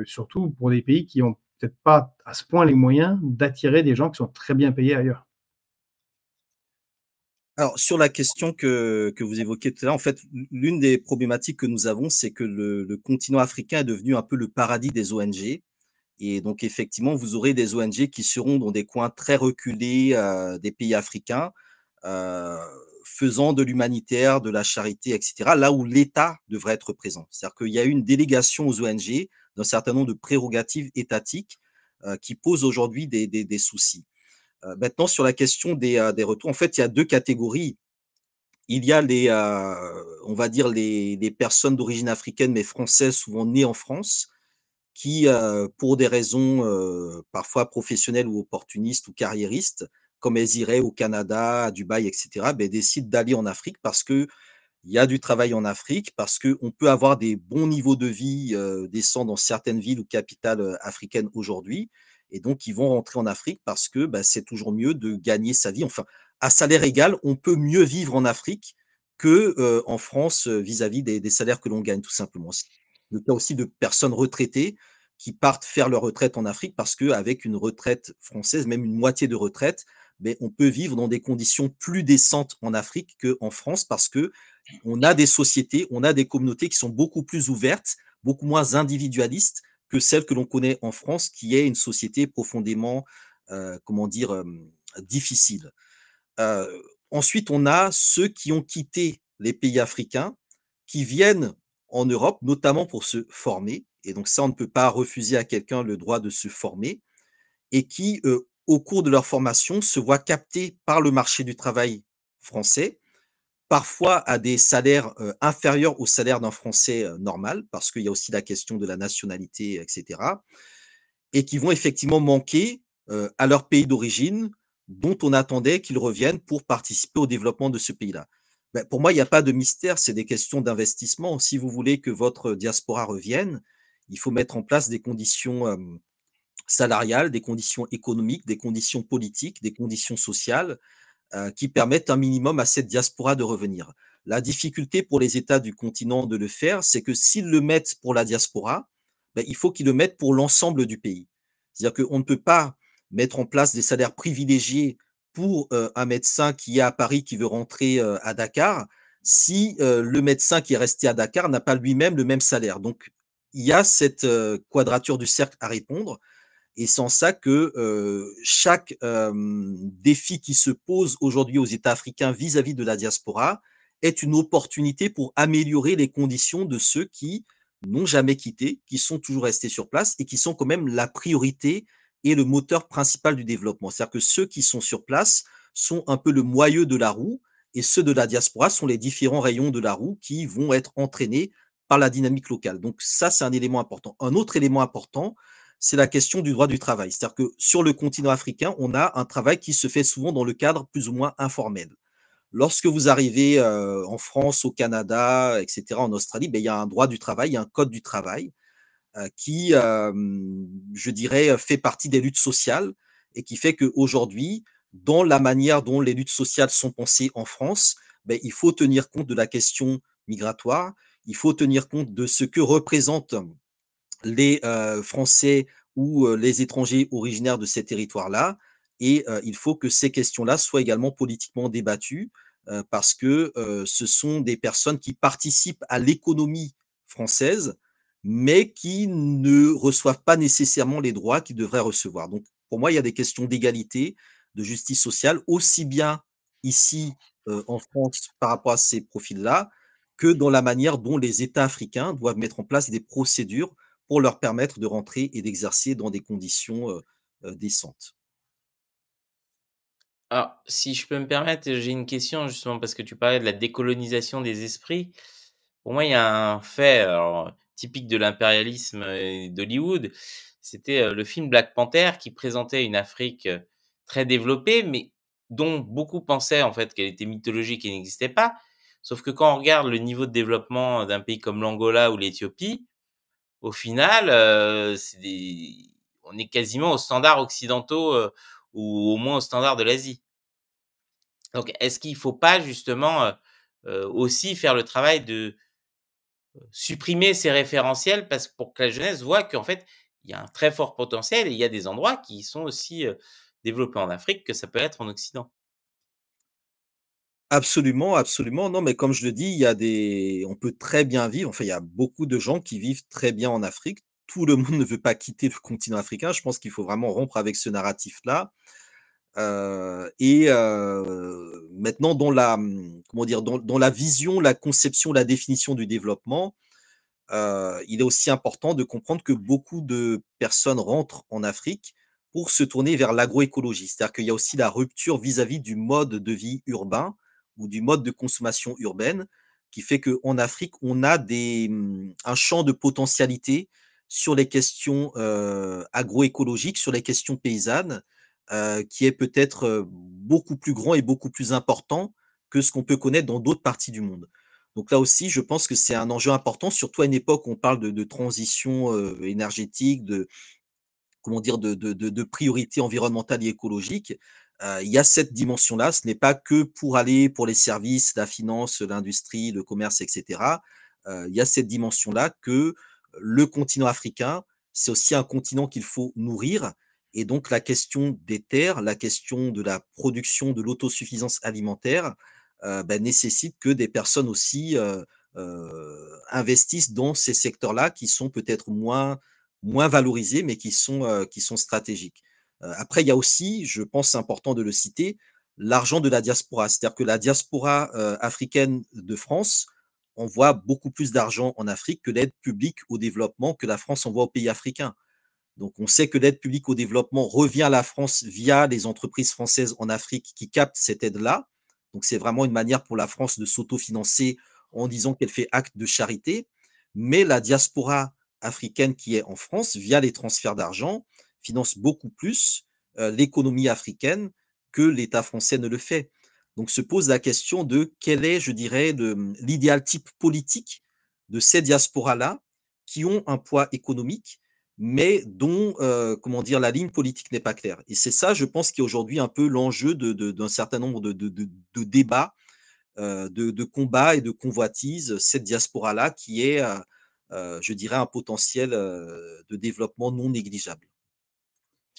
Speaker 3: surtout pour des pays qui ont peut-être pas à ce point les moyens d'attirer des gens qui sont très bien payés ailleurs.
Speaker 2: Alors, sur la question que vous évoquiez tout à l'heure, en fait, l'une des problématiques que nous avons, c'est que le continent africain est devenu un peu le paradis des ONG. Et donc, effectivement, vous aurez des ONG qui seront dans des coins très reculés des pays africains, euh, faisant de l'humanitaire, de la charité, etc., là où l'État devrait être présent. C'est-à-dire qu'il y a une délégation aux ONG d'un certain nombre de prérogatives étatiques qui posent aujourd'hui des soucis. Maintenant, sur la question des retours, en fait, il y a deux catégories. Il y a on va dire les personnes d'origine africaine mais françaises, souvent nées en France, qui, pour des raisons parfois professionnelles ou opportunistes ou carriéristes, comme elles iraient au Canada, à Dubaï, etc., ben, décident d'aller en Afrique parce qu'il y a du travail en Afrique, parce qu'on peut avoir des bons niveaux de vie décents dans certaines villes ou capitales africaines aujourd'hui. Et donc, ils vont rentrer en Afrique parce que ben, c'est toujours mieux de gagner sa vie. Enfin, à salaire égal, on peut mieux vivre en Afrique que en France vis-à-vis des salaires que l'on gagne, tout simplement. C'est le cas aussi de personnes retraitées qui partent faire leur retraite en Afrique parce qu'avec une retraite française, même une moitié de retraite, ben, on peut vivre dans des conditions plus décentes en Afrique qu'en France parce que on a des sociétés, on a des communautés qui sont beaucoup plus ouvertes, beaucoup moins individualistes que celles que l'on connaît en France, qui est une société profondément, comment dire, difficile. Ensuite, on a ceux qui ont quitté les pays africains, qui viennent en Europe, notamment pour se former. Et donc ça, on ne peut pas refuser à quelqu'un le droit de se former et qui, au cours de leur formation, se voient captés par le marché du travail français, parfois à des salaires inférieurs au salaire d'un Français normal, parce qu'il y a aussi la question de la nationalité, etc. Et qui vont effectivement manquer à leur pays d'origine, dont on attendait qu'ils reviennent pour participer au développement de ce pays-là. Ben, pour moi, il n'y a pas de mystère, c'est des questions d'investissement. Si vous voulez que votre diaspora revienne, il faut mettre en place des conditions salariales, des conditions économiques, des conditions politiques, des conditions sociales qui permettent un minimum à cette diaspora de revenir. La difficulté pour les États du continent de le faire, c'est que s'ils le mettent pour la diaspora, ben, il faut qu'ils le mettent pour l'ensemble du pays. C'est-à-dire qu'on ne peut pas mettre en place des salaires privilégiés pour un médecin qui est à Paris, qui veut rentrer à Dakar, si le médecin qui est resté à Dakar n'a pas lui-même le même salaire. Donc, il y a cette quadrature du cercle à répondre. Et c'est en ça que chaque défi qui se pose aujourd'hui aux États africains vis-à-vis de la diaspora est une opportunité pour améliorer les conditions de ceux qui n'ont jamais quitté, qui sont toujours restés sur place et qui sont quand même la priorité et le moteur principal du développement. C'est-à-dire que ceux qui sont sur place sont un peu le moyeu de la roue et ceux de la diaspora sont les différents rayons de la roue qui vont être entraînés par la dynamique locale. Donc ça, c'est un élément important. Un autre élément important, c'est la question du droit du travail. C'est-à-dire que sur le continent africain, on a un travail qui se fait souvent dans le cadre plus ou moins informel. Lorsque vous arrivez en France, au Canada, etc., en Australie, ben, il y a un droit du travail, il y a un code du travail qui, je dirais, fait partie des luttes sociales et qui fait qu'aujourd'hui, dans la manière dont les luttes sociales sont pensées en France, ben, il faut tenir compte de la question migratoire, il faut tenir compte de ce que représentent les Français ou les étrangers originaires de ces territoires-là. Et il faut que ces questions-là soient également politiquement débattues parce que ce sont des personnes qui participent à l'économie française, mais qui ne reçoivent pas nécessairement les droits qu'ils devraient recevoir. Donc, pour moi, il y a des questions d'égalité, de justice sociale, aussi bien ici en France par rapport à ces profils-là, que dans la manière dont les États africains doivent mettre en place des procédures pour leur permettre de rentrer et d'exercer dans des conditions décentes.
Speaker 1: Alors, si je peux me permettre, j'ai une question justement parce que tu parlais de la décolonisation des esprits. Pour moi, il y a un fait, alors, typique de l'impérialisme et d'Hollywood, c'était, le film Black Panther qui présentait une Afrique, très développée, mais dont beaucoup pensaient en fait qu'elle était mythologique et n'existait pas. Sauf que quand on regarde le niveau de développement d'un pays comme l'Angola ou l'Éthiopie, au final, c'est des on est quasiment aux standards occidentaux, ou au moins aux standards de l'Asie. Donc est-ce qu'il faut pas justement, aussi faire le travail de supprimer ces référentiels parce que pour que la jeunesse voit qu'en fait, il y a un très fort potentiel et il y a des endroits qui sont aussi, développés en Afrique que ça peut être en Occident.
Speaker 2: Absolument, absolument. Non, mais comme je le dis, il y a des on peut très bien vivre, enfin, il y a beaucoup de gens qui vivent très bien en Afrique. Tout le monde ne veut pas quitter le continent africain. Je pense qu'il faut vraiment rompre avec ce narratif-là. Maintenant dans la, comment dire? Dans la vision, la conception, la définition du développement, il est aussi important de comprendre que beaucoup de personnes rentrent en Afrique pour se tourner vers l'agroécologie. C'est-à-dire qu'il y a aussi la rupture vis-à-vis du mode de vie urbain ou du mode de consommation urbaine qui fait qu'en Afrique, on a un champ de potentialité sur les questions agroécologiques, sur les questions paysannes, qui est peut-être beaucoup plus grand et beaucoup plus important que ce qu'on peut connaître dans d'autres parties du monde. Donc là aussi, je pense que c'est un enjeu important, surtout à une époque où on parle de transition, énergétique, de comment dire? De priorité environnementale et écologique. Il y a cette dimension-là. Ce n'est pas que pour aller pour les services, la finance, l'industrie, le commerce et cetera. Il y a cette dimension-là que le continent africain, c'est aussi un continent qu'il faut nourrir et donc la question des terres, la question de la production, de l'autosuffisance alimentaire, nécessite que des personnes aussi, investissent dans ces secteurs-là qui sont peut-être moins valorisés, mais qui sont stratégiques. Après, il y a aussi, je pense c'est important de le citer, l'argent de la diaspora. C'est-à-dire que la diaspora africaine de France envoie beaucoup plus d'argent en Afrique que l'aide publique au développement que la France envoie aux pays africains. Donc, on sait que l'aide publique au développement revient à la France via les entreprises françaises en Afrique qui captent cette aide-là. Donc, c'est vraiment une manière pour la France de s'autofinancer en disant qu'elle fait acte de charité. Mais la diaspora africaine qui est en France, via les transferts d'argent, finance beaucoup plus l'économie africaine que l'État français ne le fait. Donc, se pose la question de quel est, je dirais, l'idéal type politique de ces diasporas-là qui ont un poids économique mais dont, comment dire, la ligne politique n'est pas claire. Et c'est ça, je pense, qui est aujourd'hui un peu l'enjeu d'un certain nombre de débats, de combats et de convoitises, cette diaspora-là qui est, je dirais, un potentiel de développement non négligeable.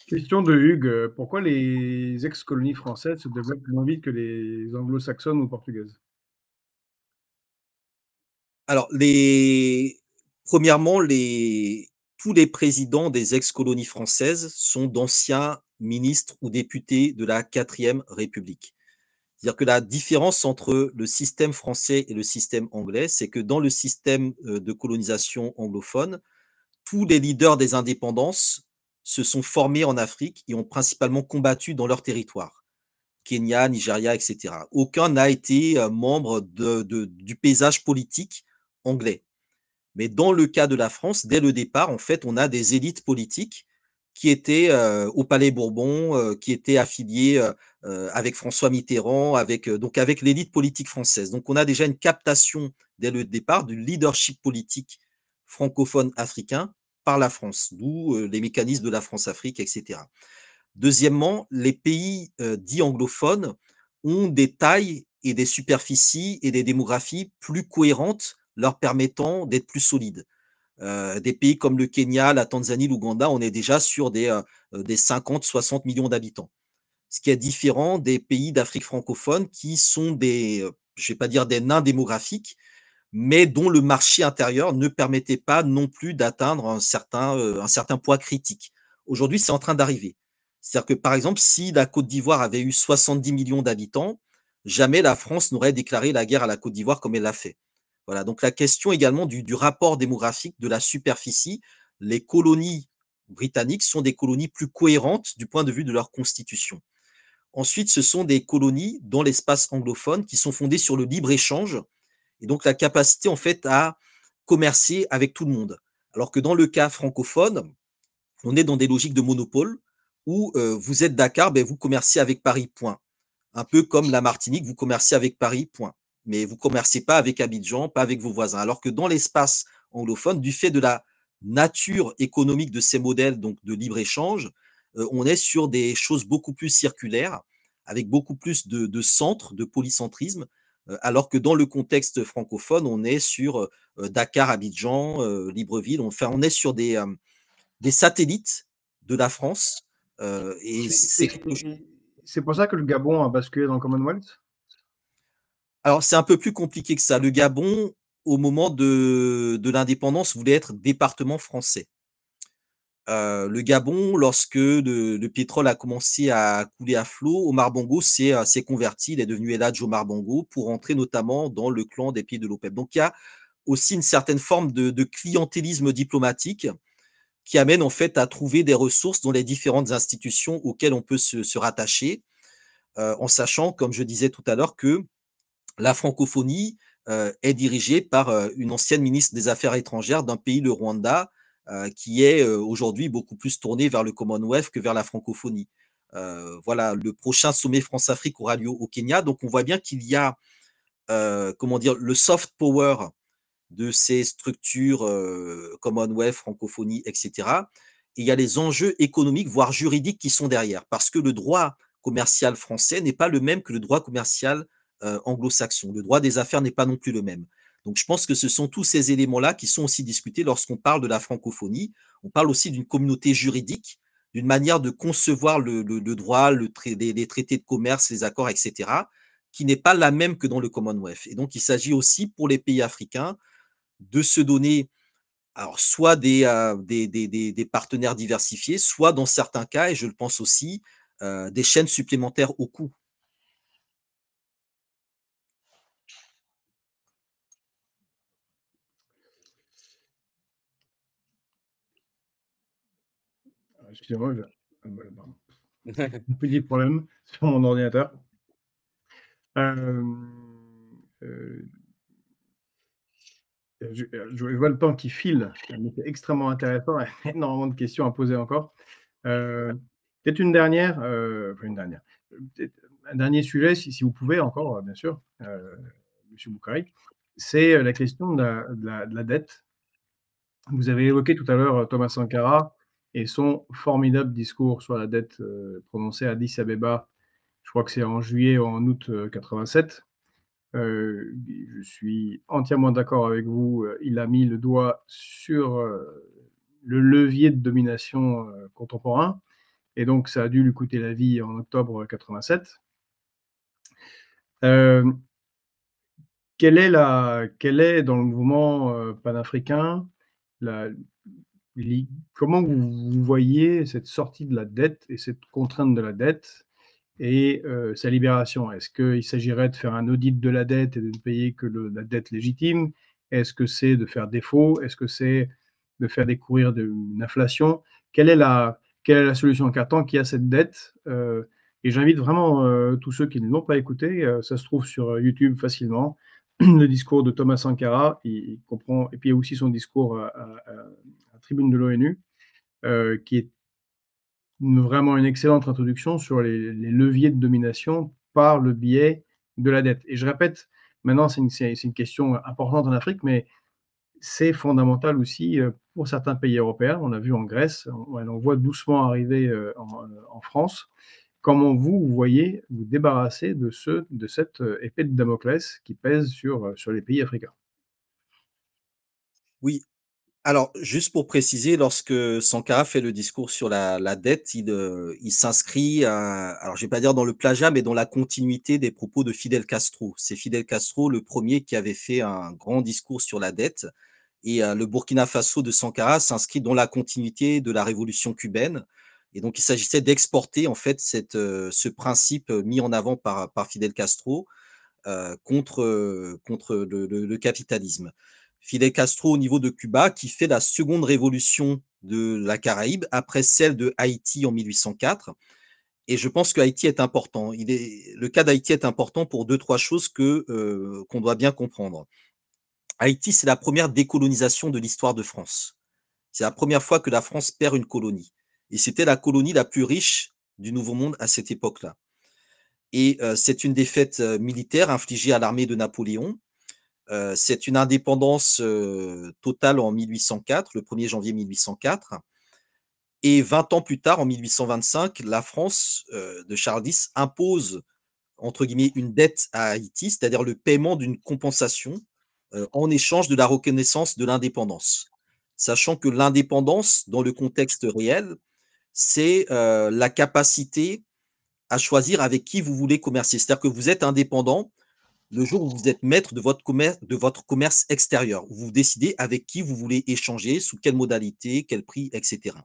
Speaker 3: Question de Hugues, pourquoi les ex-colonies françaises se développent moins vite que les anglo-saxonnes ou portugaises?
Speaker 2: Alors, premièrement, tous les présidents des ex-colonies françaises sont d'anciens ministres ou députés de la quatrième République. C'est-à-dire que la différence entre le système français et le système anglais, c'est que dans le système de colonisation anglophone, tous les leaders des indépendances se sont formés en Afrique et ont principalement combattu dans leur territoire, Kenya, Nigeria, etc. Aucun n'a été membre du paysage politique anglais. Mais dans le cas de la France, dès le départ, en fait, on a des élites politiques qui étaient au Palais Bourbon, qui étaient affiliées avec François Mitterrand, donc avec l'élite politique française. Donc on a déjà une captation dès le départ du leadership politique francophone africain par la France, d'où les mécanismes de la France-Afrique, etc. Deuxièmement, les pays dits anglophones ont des tailles et des superficies et des démographies plus cohérentes, leur permettant d'être plus solides. Des pays comme le Kenya, la Tanzanie, l'Ouganda, on est déjà sur des 50-60 millions d'habitants. Ce qui est différent des pays d'Afrique francophone qui sont je ne vais pas dire des nains démographiques, mais dont le marché intérieur ne permettait pas non plus d'atteindre un certain poids critique. Aujourd'hui, c'est en train d'arriver. C'est-à-dire que, par exemple, si la Côte d'Ivoire avait eu 70 millions d'habitants, jamais la France n'aurait déclaré la guerre à la Côte d'Ivoire comme elle l'a fait. Voilà, donc la question également du rapport démographique, de la superficie. Les colonies britanniques sont des colonies plus cohérentes du point de vue de leur constitution. Ensuite, ce sont des colonies dans l'espace anglophone qui sont fondées sur le libre-échange et donc la capacité en fait à commercer avec tout le monde. Alors que dans le cas francophone, on est dans des logiques de monopole où, vous êtes Dakar, beh, vous commerciez avec Paris, point. Un peu comme la Martinique, vous commerciez avec Paris, point. Mais vous commercez pas avec Abidjan, pas avec vos voisins. Alors que dans l'espace anglophone, du fait de la nature économique de ces modèles, donc de libre-échange, on est sur des choses beaucoup plus circulaires, avec beaucoup plus de centres, de polycentrisme, alors que dans le contexte francophone, on est sur, Dakar, Abidjan, Libreville. Enfin, on est sur des satellites de la France, et
Speaker 3: C'est
Speaker 2: c'est
Speaker 3: c'est
Speaker 2: quelque ch
Speaker 3: c'est pour ça que le Gabon a basculé dans le Commonwealth?
Speaker 2: alors c'est un peu plus compliqué que ça. Le Gabon, au moment de l'indépendance, voulait être département français. Le Gabon, lorsque le pétrole a commencé à couler à flot, Omar Bongo s'est converti, il est devenu El Hadj Omar Bongo pour entrer notamment dans le clan des pays de l'OPEP. Donc il y a aussi une certaine forme de clientélisme diplomatique qui amène en fait à trouver des ressources dans les différentes institutions auxquelles on peut se rattacher, en sachant, comme je disais tout à l'heure, que la francophonie est dirigée par une ancienne ministre des Affaires étrangères d'un pays, le Rwanda, qui est aujourd'hui beaucoup plus tourné vers le Commonwealth que vers la francophonie. Voilà, le prochain sommet France-Afrique aura lieu au Kenya, donc on voit bien qu'il y a, comment dire, le soft power de ces structures Commonwealth, francophonie, etc. Et il y a les enjeux économiques, voire juridiques, qui sont derrière, parce que le droit commercial français n'est pas le même que le droit commercial anglo-saxon. Le droit des affaires n'est pas non plus le même. Donc je pense que ce sont tous ces éléments-là qui sont aussi discutés lorsqu'on parle de la francophonie. On parle aussi d'une communauté juridique, d'une manière de concevoir le droit, les traités de commerce, les accords, etc., qui n'est pas la même que dans le Commonwealth. Et donc il s'agit aussi pour les pays africains de se donner alors soit des partenaires diversifiés, soit dans certains cas, et je le pense aussi, des chaînes supplémentaires au coût.
Speaker 3: Excusez-moi, pardon. Un petit problème sur mon ordinateur. Heu, je vois le temps qui file, mais c'est extrêmement intéressant, énormément de questions à poser encore. Peut-être une dernière, enfin une dernière, peut-être un dernier sujet si vous pouvez encore, bien sûr, monsieur Boukari, c'est, la question de la dette. Vous avez évoqué tout à l'heure, Thomas Sankara et son formidable discours sur la dette, prononcé à Addis Abeba, je crois que c'est en juillet ou en août, 87. Je suis entièrement d'accord avec vous, il a mis le doigt sur, le levier de domination, contemporain et donc ça a dû lui coûter la vie en octobre 87. Hem, quelle est dans le mouvement, panafricain la l'i comment vous voyez cette sortie de la dette et cette contrainte de la dette et sa libération? Est-ce qu'il s'agirait de faire un audit de la dette et de ne payer que la dette légitime? Est-ce que c'est de faire défaut? Est-ce que c'est de faire découvrir une inflation? Quelle est la solution? Car tant qu'il y a cette dette, et j'invite vraiment, tous ceux qui ne l'ont pas écouté, ça se trouve sur, YouTube facilement, le discours de Thomas Sankara, il comprend et puis il y a aussi son discours à la tribune de l'ONU, qui est vraiment une excellente introduction sur les leviers de domination par le biais de la dette et je répète, maintenant c'est une question importante en Afrique, mais c'est fondamental aussi, pour certains pays européens. On a vu en Grèce, on voit doucement arriver, en France. Comment vous voyez vous débarrasser de cette, épée de Damoclès qui pèse sur les pays africains?
Speaker 2: Oui, alors juste pour préciser, lorsque Sankara fait le discours sur la dette, il s'inscrit, alors je vais pas dire dans le plagiat, mais dans la continuité des propos de Fidel Castro. C'est Fidel Castro le premier qui avait fait un grand discours sur la dette et le Burkina Faso de Sankara s'inscrit dans la continuité de la révolution cubaine et donc il s'agissait d'exporter en fait ce principe, mis en avant par Fidel Castro, contre le capitalisme. Fidel Castro au niveau de Cuba, qui fait la seconde révolution de la Caraïbe après celle de Haïti en 1804 Et je pense qu'Haïti est important. Le cas d'Haïti est important pour deux, trois choses qu'on doit bien comprendre. Haïti, c'est la première décolonisation de l'histoire de France. C'est la première fois que la France perd une colonie. Et c'était la colonie la plus riche du Nouveau Monde à cette époque-là. Et c'est une défaite militaire infligée à l'armée de Napoléon. C'est une indépendance totale en 1804, le 1er janvier 1804. Et 20 ans plus tard, en 1825, la France de Charles X impose, entre guillemets, une dette à Haïti, c'est-à-dire le paiement d'une compensation en échange de la reconnaissance de l'indépendance. Sachant que l'indépendance, dans le contexte réel, c'est la capacité à choisir avec qui vous voulez commercer. C'est-à-dire que vous êtes indépendant le jour où vous êtes maître de votre commerce extérieur, où vous décidez avec qui vous voulez échanger, sous quelle modalité, quel prix, etc.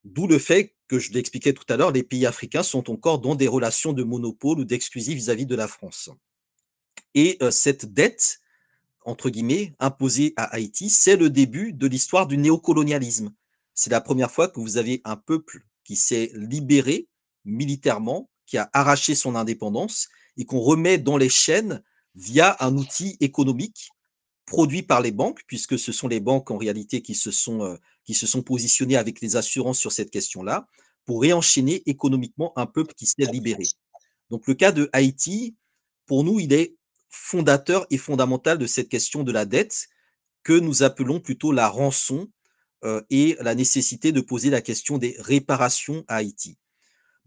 Speaker 2: D'où le fait que je l'expliquais tout à l'heure, les pays africains sont encore dans des relations de monopole ou d'exclusif vis-à-vis de la France. Et cette dette, entre guillemets, imposée à Haïti, c'est le début de l'histoire du néocolonialisme. C'est la première fois que vous avez un peuple qui s'est libéré militairement, qui a arraché son indépendance et qu'on remet dans les chaînes via un outil économique produit par les banques, puisque ce sont les banques en réalité qui se sont positionnées avec les assurances sur cette question-là, pour réenchaîner économiquement un peuple qui s'est libéré. Donc le cas de Haïti, pour nous, il est fondateur et fondamental de cette question de la dette que nous appelons plutôt la rançon et la nécessité de poser la question des réparations à Haïti.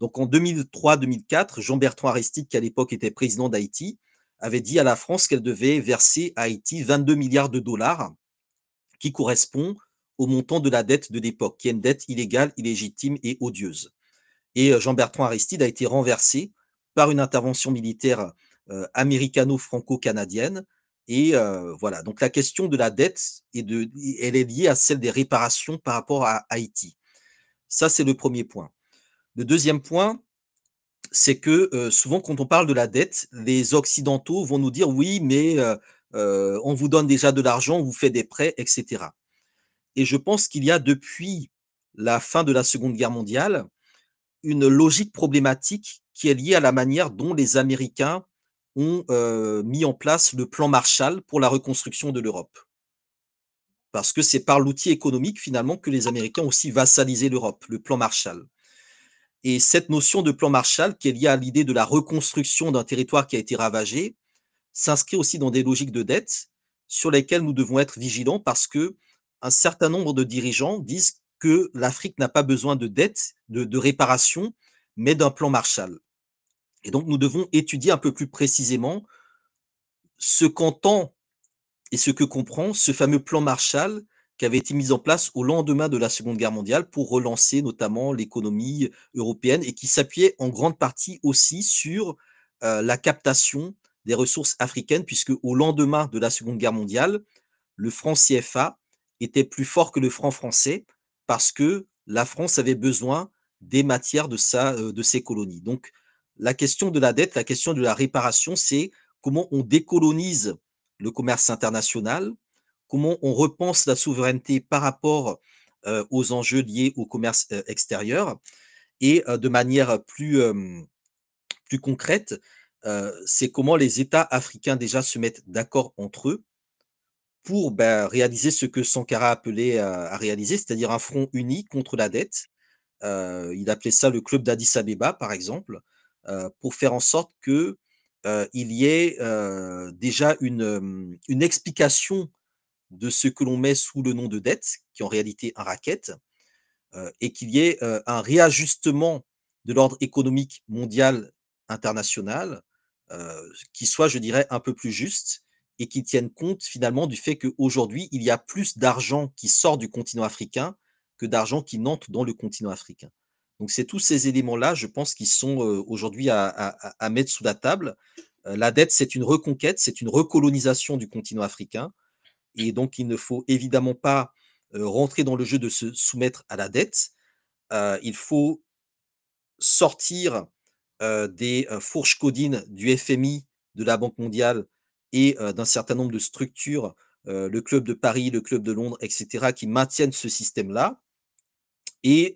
Speaker 2: Donc en 2003-2004, Jean-Bertrand Aristide, qui à l'époque était président d'Haïti, avait dit à la France qu'elle devait verser à Haïti 22 milliards de dollars, qui correspond au montant de la dette de l'époque, qui est une dette illégale, illégitime et odieuse. Et Jean-Bertrand Aristide a été renversé par une intervention militaire américano-franco-canadienne. Et voilà, donc la question de la dette, elle est liée à celle des réparations par rapport à Haïti. Ça, c'est le premier point. Le deuxième point, c'est que souvent, quand on parle de la dette, les Occidentaux vont nous dire oui, mais on vous donne déjà de l'argent, on vous fait des prêts, etc. Et je pense qu'il y a depuis la fin de la Seconde Guerre mondiale une logique problématique qui est liée à la manière dont les Américains ont mis en place le plan Marshall pour la reconstruction de l'Europe. Parce que c'est par l'outil économique finalement que les Américains ont aussi vassalisé l'Europe, le plan Marshall. Et cette notion de plan Marshall, qui est liée à l'idée de la reconstruction d'un territoire qui a été ravagé, s'inscrit aussi dans des logiques de dette sur lesquelles nous devons être vigilants parce que un certain nombre de dirigeants disent que l'Afrique n'a pas besoin de dette, de réparation, mais d'un plan Marshall. Et donc, nous devons étudier un peu plus précisément ce qu'entend et ce que comprend ce fameux plan Marshall qui avait été mis en place au lendemain de la Seconde Guerre mondiale pour relancer notamment l'économie européenne et qui s'appuyait en grande partie aussi sur la captation des ressources africaines, puisque au lendemain de la Seconde Guerre mondiale, le franc CFA était plus fort que le franc français parce que la France avait besoin des matières de ses colonies. Donc, la question de la dette, la question de la réparation, c'est comment on décolonise le commerce international, comment on repense la souveraineté par rapport aux enjeux liés au commerce extérieur et de manière plus concrète, c'est comment les États africains déjà se mettent d'accord entre eux pour réaliser ce que Sankara appelait à réaliser, c'est-à-dire un front uni contre la dette. Il appelait ça le club d'Addis Abeba, par exemple, pour faire en sorte que il y ait déjà une explication de ce que l'on met sous le nom de dette, qui est en réalité un racket, et qu'il y ait un réajustement de l'ordre économique mondial international qui soit, je dirais, un peu plus juste et qui tienne compte finalement du fait qu'aujourd'hui, il y a plus d'argent qui sort du continent africain que d'argent qui n'entre dans le continent africain. Donc c'est tous ces éléments-là, je pense, qui sont aujourd'hui à mettre sous la table. La dette, c'est une reconquête, c'est une recolonisation du continent africain. Et donc, il ne faut évidemment pas rentrer dans le jeu de se soumettre à la dette. Il faut sortir des fourches codines du FMI, de la Banque mondiale et d'un certain nombre de structures, le Club de Paris, le Club de Londres, etc., qui maintiennent ce système-là. et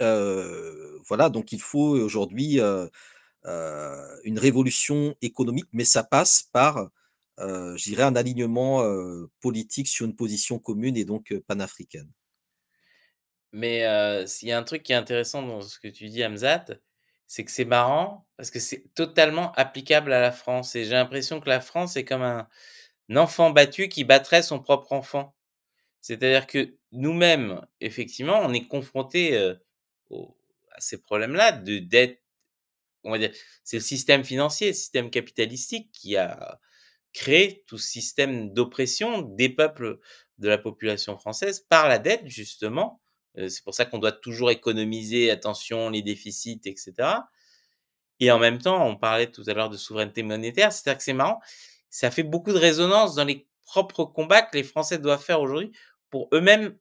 Speaker 2: voilà, donc il faut aujourd'hui, une révolution économique, mais ça passe par, je dirais un alignement, politique sur une position commune et donc panafricaine.
Speaker 1: Mais, s'il y a un truc qui est intéressant dans ce que tu dis, Hamzat, c'est que c'est marrant parce que c'est totalement applicable à la France et j'ai l'impression que la France est comme un enfant battu qui battrait son propre enfant. C'est-à-dire que nous-mêmes, effectivement, on est confrontés, au à ces problèmes-là de dette, on va dire, c'est le système financier, le système capitalistique qui a créé tout ce système d'oppression des peuples de la population française par la dette justement. C'est pour ça qu'on doit toujours économiser, attention, les déficits et cetera et en même temps, on parlait tout à l'heure de souveraineté monétaire, c'est-à-dire que c'est marrant, ça fait beaucoup de résonance dans les propres combats que les Français doivent faire aujourd'hui pour eux-mêmes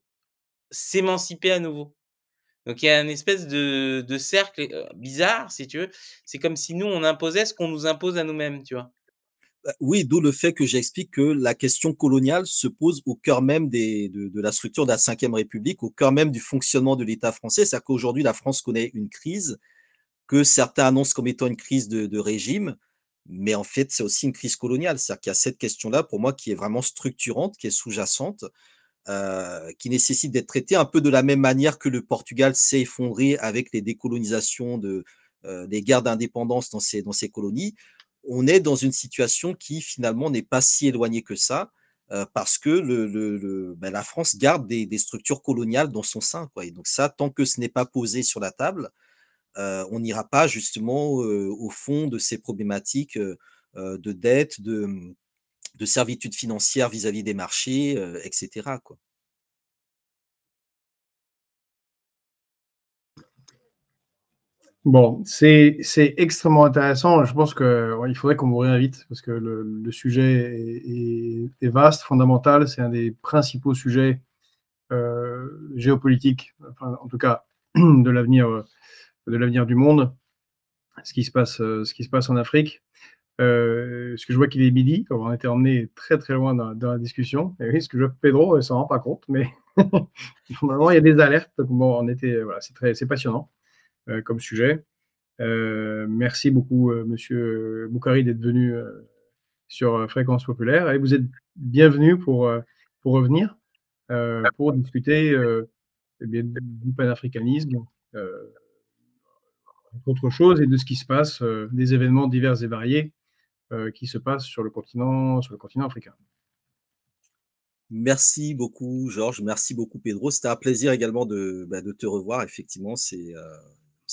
Speaker 1: s'émanciper à nouveau. Donc il y a une espèce de cercle, bizarre si tu veux. C'est comme si nous, on imposait ce qu'on nous impose à nous-mêmes, tu vois?
Speaker 2: Bah, oui, d'où le fait que j'explique que la question coloniale se pose au cœur même de la structure de la Cinquième République, au cœur même du fonctionnement de l'État français. C'est-à-dire qu'aujourd'hui, la France connaît une crise que certains annoncent comme étant une crise de régime, mais en fait, c'est aussi une crise coloniale. C'est-à-dire qu'il y a cette question-là, pour moi, qui est vraiment structurante, qui est sous-jacente, qui nécessite d'être traitée un peu de la même manière que le Portugal s'est effondré avec les décolonisations des guerres d'indépendance dans ses colonies. On est dans une situation qui finalement n'est pas si éloignée que ça, parce que la France garde des structures coloniales dans son sein, quoi. Et donc ça, tant que ce n'est pas posé sur la table, on n'ira pas justement, au fond de ces problématiques, de dette, de servitude financière vis-à-vis des marchés, et cetera, quoi.
Speaker 3: Bon, c'est extrêmement intéressant. Je pense que ouais, il faudrait qu'on vous réinvite parce que le sujet est vaste, fondamental. C'est un des principaux sujets géopolitiques, enfin, en tout cas de l'avenir du monde, ce qui se passe en Afrique. Parce que je vois qu'il est midi, on a été emmené très très loin dans la discussion. Et oui, ce que je vois Pedro ne s'en rend pas compte, mais normalement il y a des alertes. Donc, bon, on était, voilà, c'est passionnant comme sujet. Merci beaucoup, Monsieur Boukari, d'être venu sur Fréquence Populaire. Et vous êtes bienvenu pour revenir, pour discuter eh bien, du panafricanisme, euh, autre chose, et de ce qui se passe, des événements divers et variés qui se passent sur le continent africain.
Speaker 2: Merci beaucoup Georges, merci beaucoup Pedro. C'était un plaisir également de te revoir. Effectivement, c'est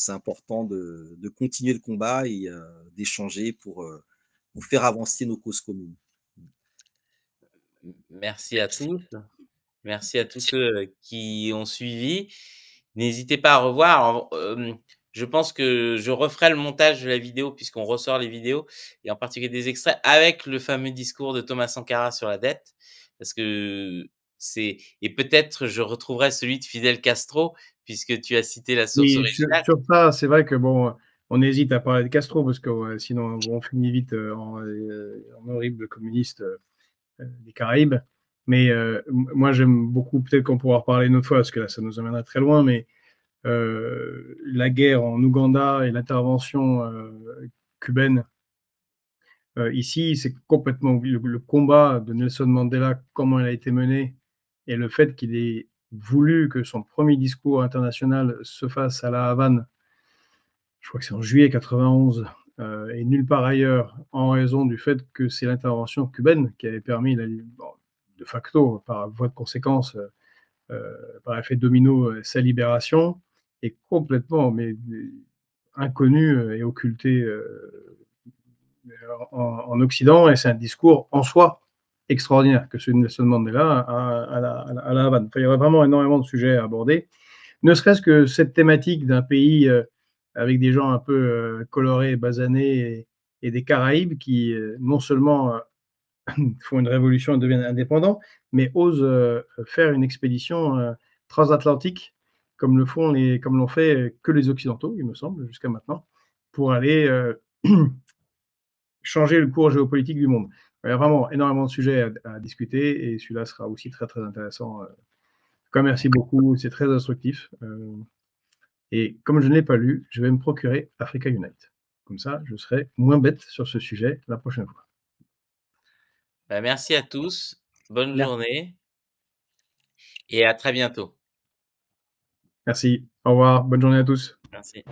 Speaker 2: important de continuer le combat et d'échanger pour faire avancer nos causes communes.
Speaker 1: Merci à tous. Merci à tous ceux, qui ont suivi. N'hésitez pas à revoir. Je pense que je referai le montage de la vidéo puisqu'on ressort les vidéos et en particulier des extraits avec le fameux discours de Thomas Sankara sur la dette. Parce que c'est et peut-être je retrouverai celui de Fidel Castro puisque tu as cité la source
Speaker 3: Et
Speaker 1: originale.
Speaker 3: sur ça, c'est vrai que bon, on hésite à parler de Castro parce que sinon on finit vite en horrible communiste des Caraïbes. Mais moi, j'aime beaucoup, peut-être qu'on pourra en reparler une autre fois parce que là, ça nous amènerait très loin, mais la guerre en Ouganda et l'intervention cubaine ici, c'est complètement le combat de Nelson Mandela, comment il a été mené, et le fait qu'il ait voulu que son premier discours international se fasse à La Havane, je crois que c'est en juillet 91, et nulle part ailleurs, en raison du fait que c'est l'intervention cubaine qui avait permis, bon, de facto, par voie de conséquence, par effet domino, sa libération, est complètement inconnu et occulté en Occident, et c'est un discours en soi extraordinaire que celui de Nelson Mandela à la Havane. Enfin, il y aurait vraiment énormément de sujets à aborder, ne serait-ce que cette thématique d'un pays avec des gens un peu colorés, basanés et des Caraïbes qui non seulement font une révolution et deviennent indépendants, mais osent faire une expédition transatlantique comme l'ont fait que les Occidentaux, il me semble, jusqu'à maintenant, pour aller changer le cours géopolitique du monde. Il y a vraiment énormément de sujets à discuter et celui-là sera aussi très, très intéressant. En tout cas, merci beaucoup, c'est très instructif. et comme je ne l'ai pas lu, je vais me procurer Africa Unite. Comme ça, je serai moins bête sur ce sujet la prochaine fois.
Speaker 1: Bah, merci à tous, bonne
Speaker 3: Mer
Speaker 1: journée et à très bientôt.
Speaker 3: Merci, au revoir, bonne journée à tous.
Speaker 1: Merci.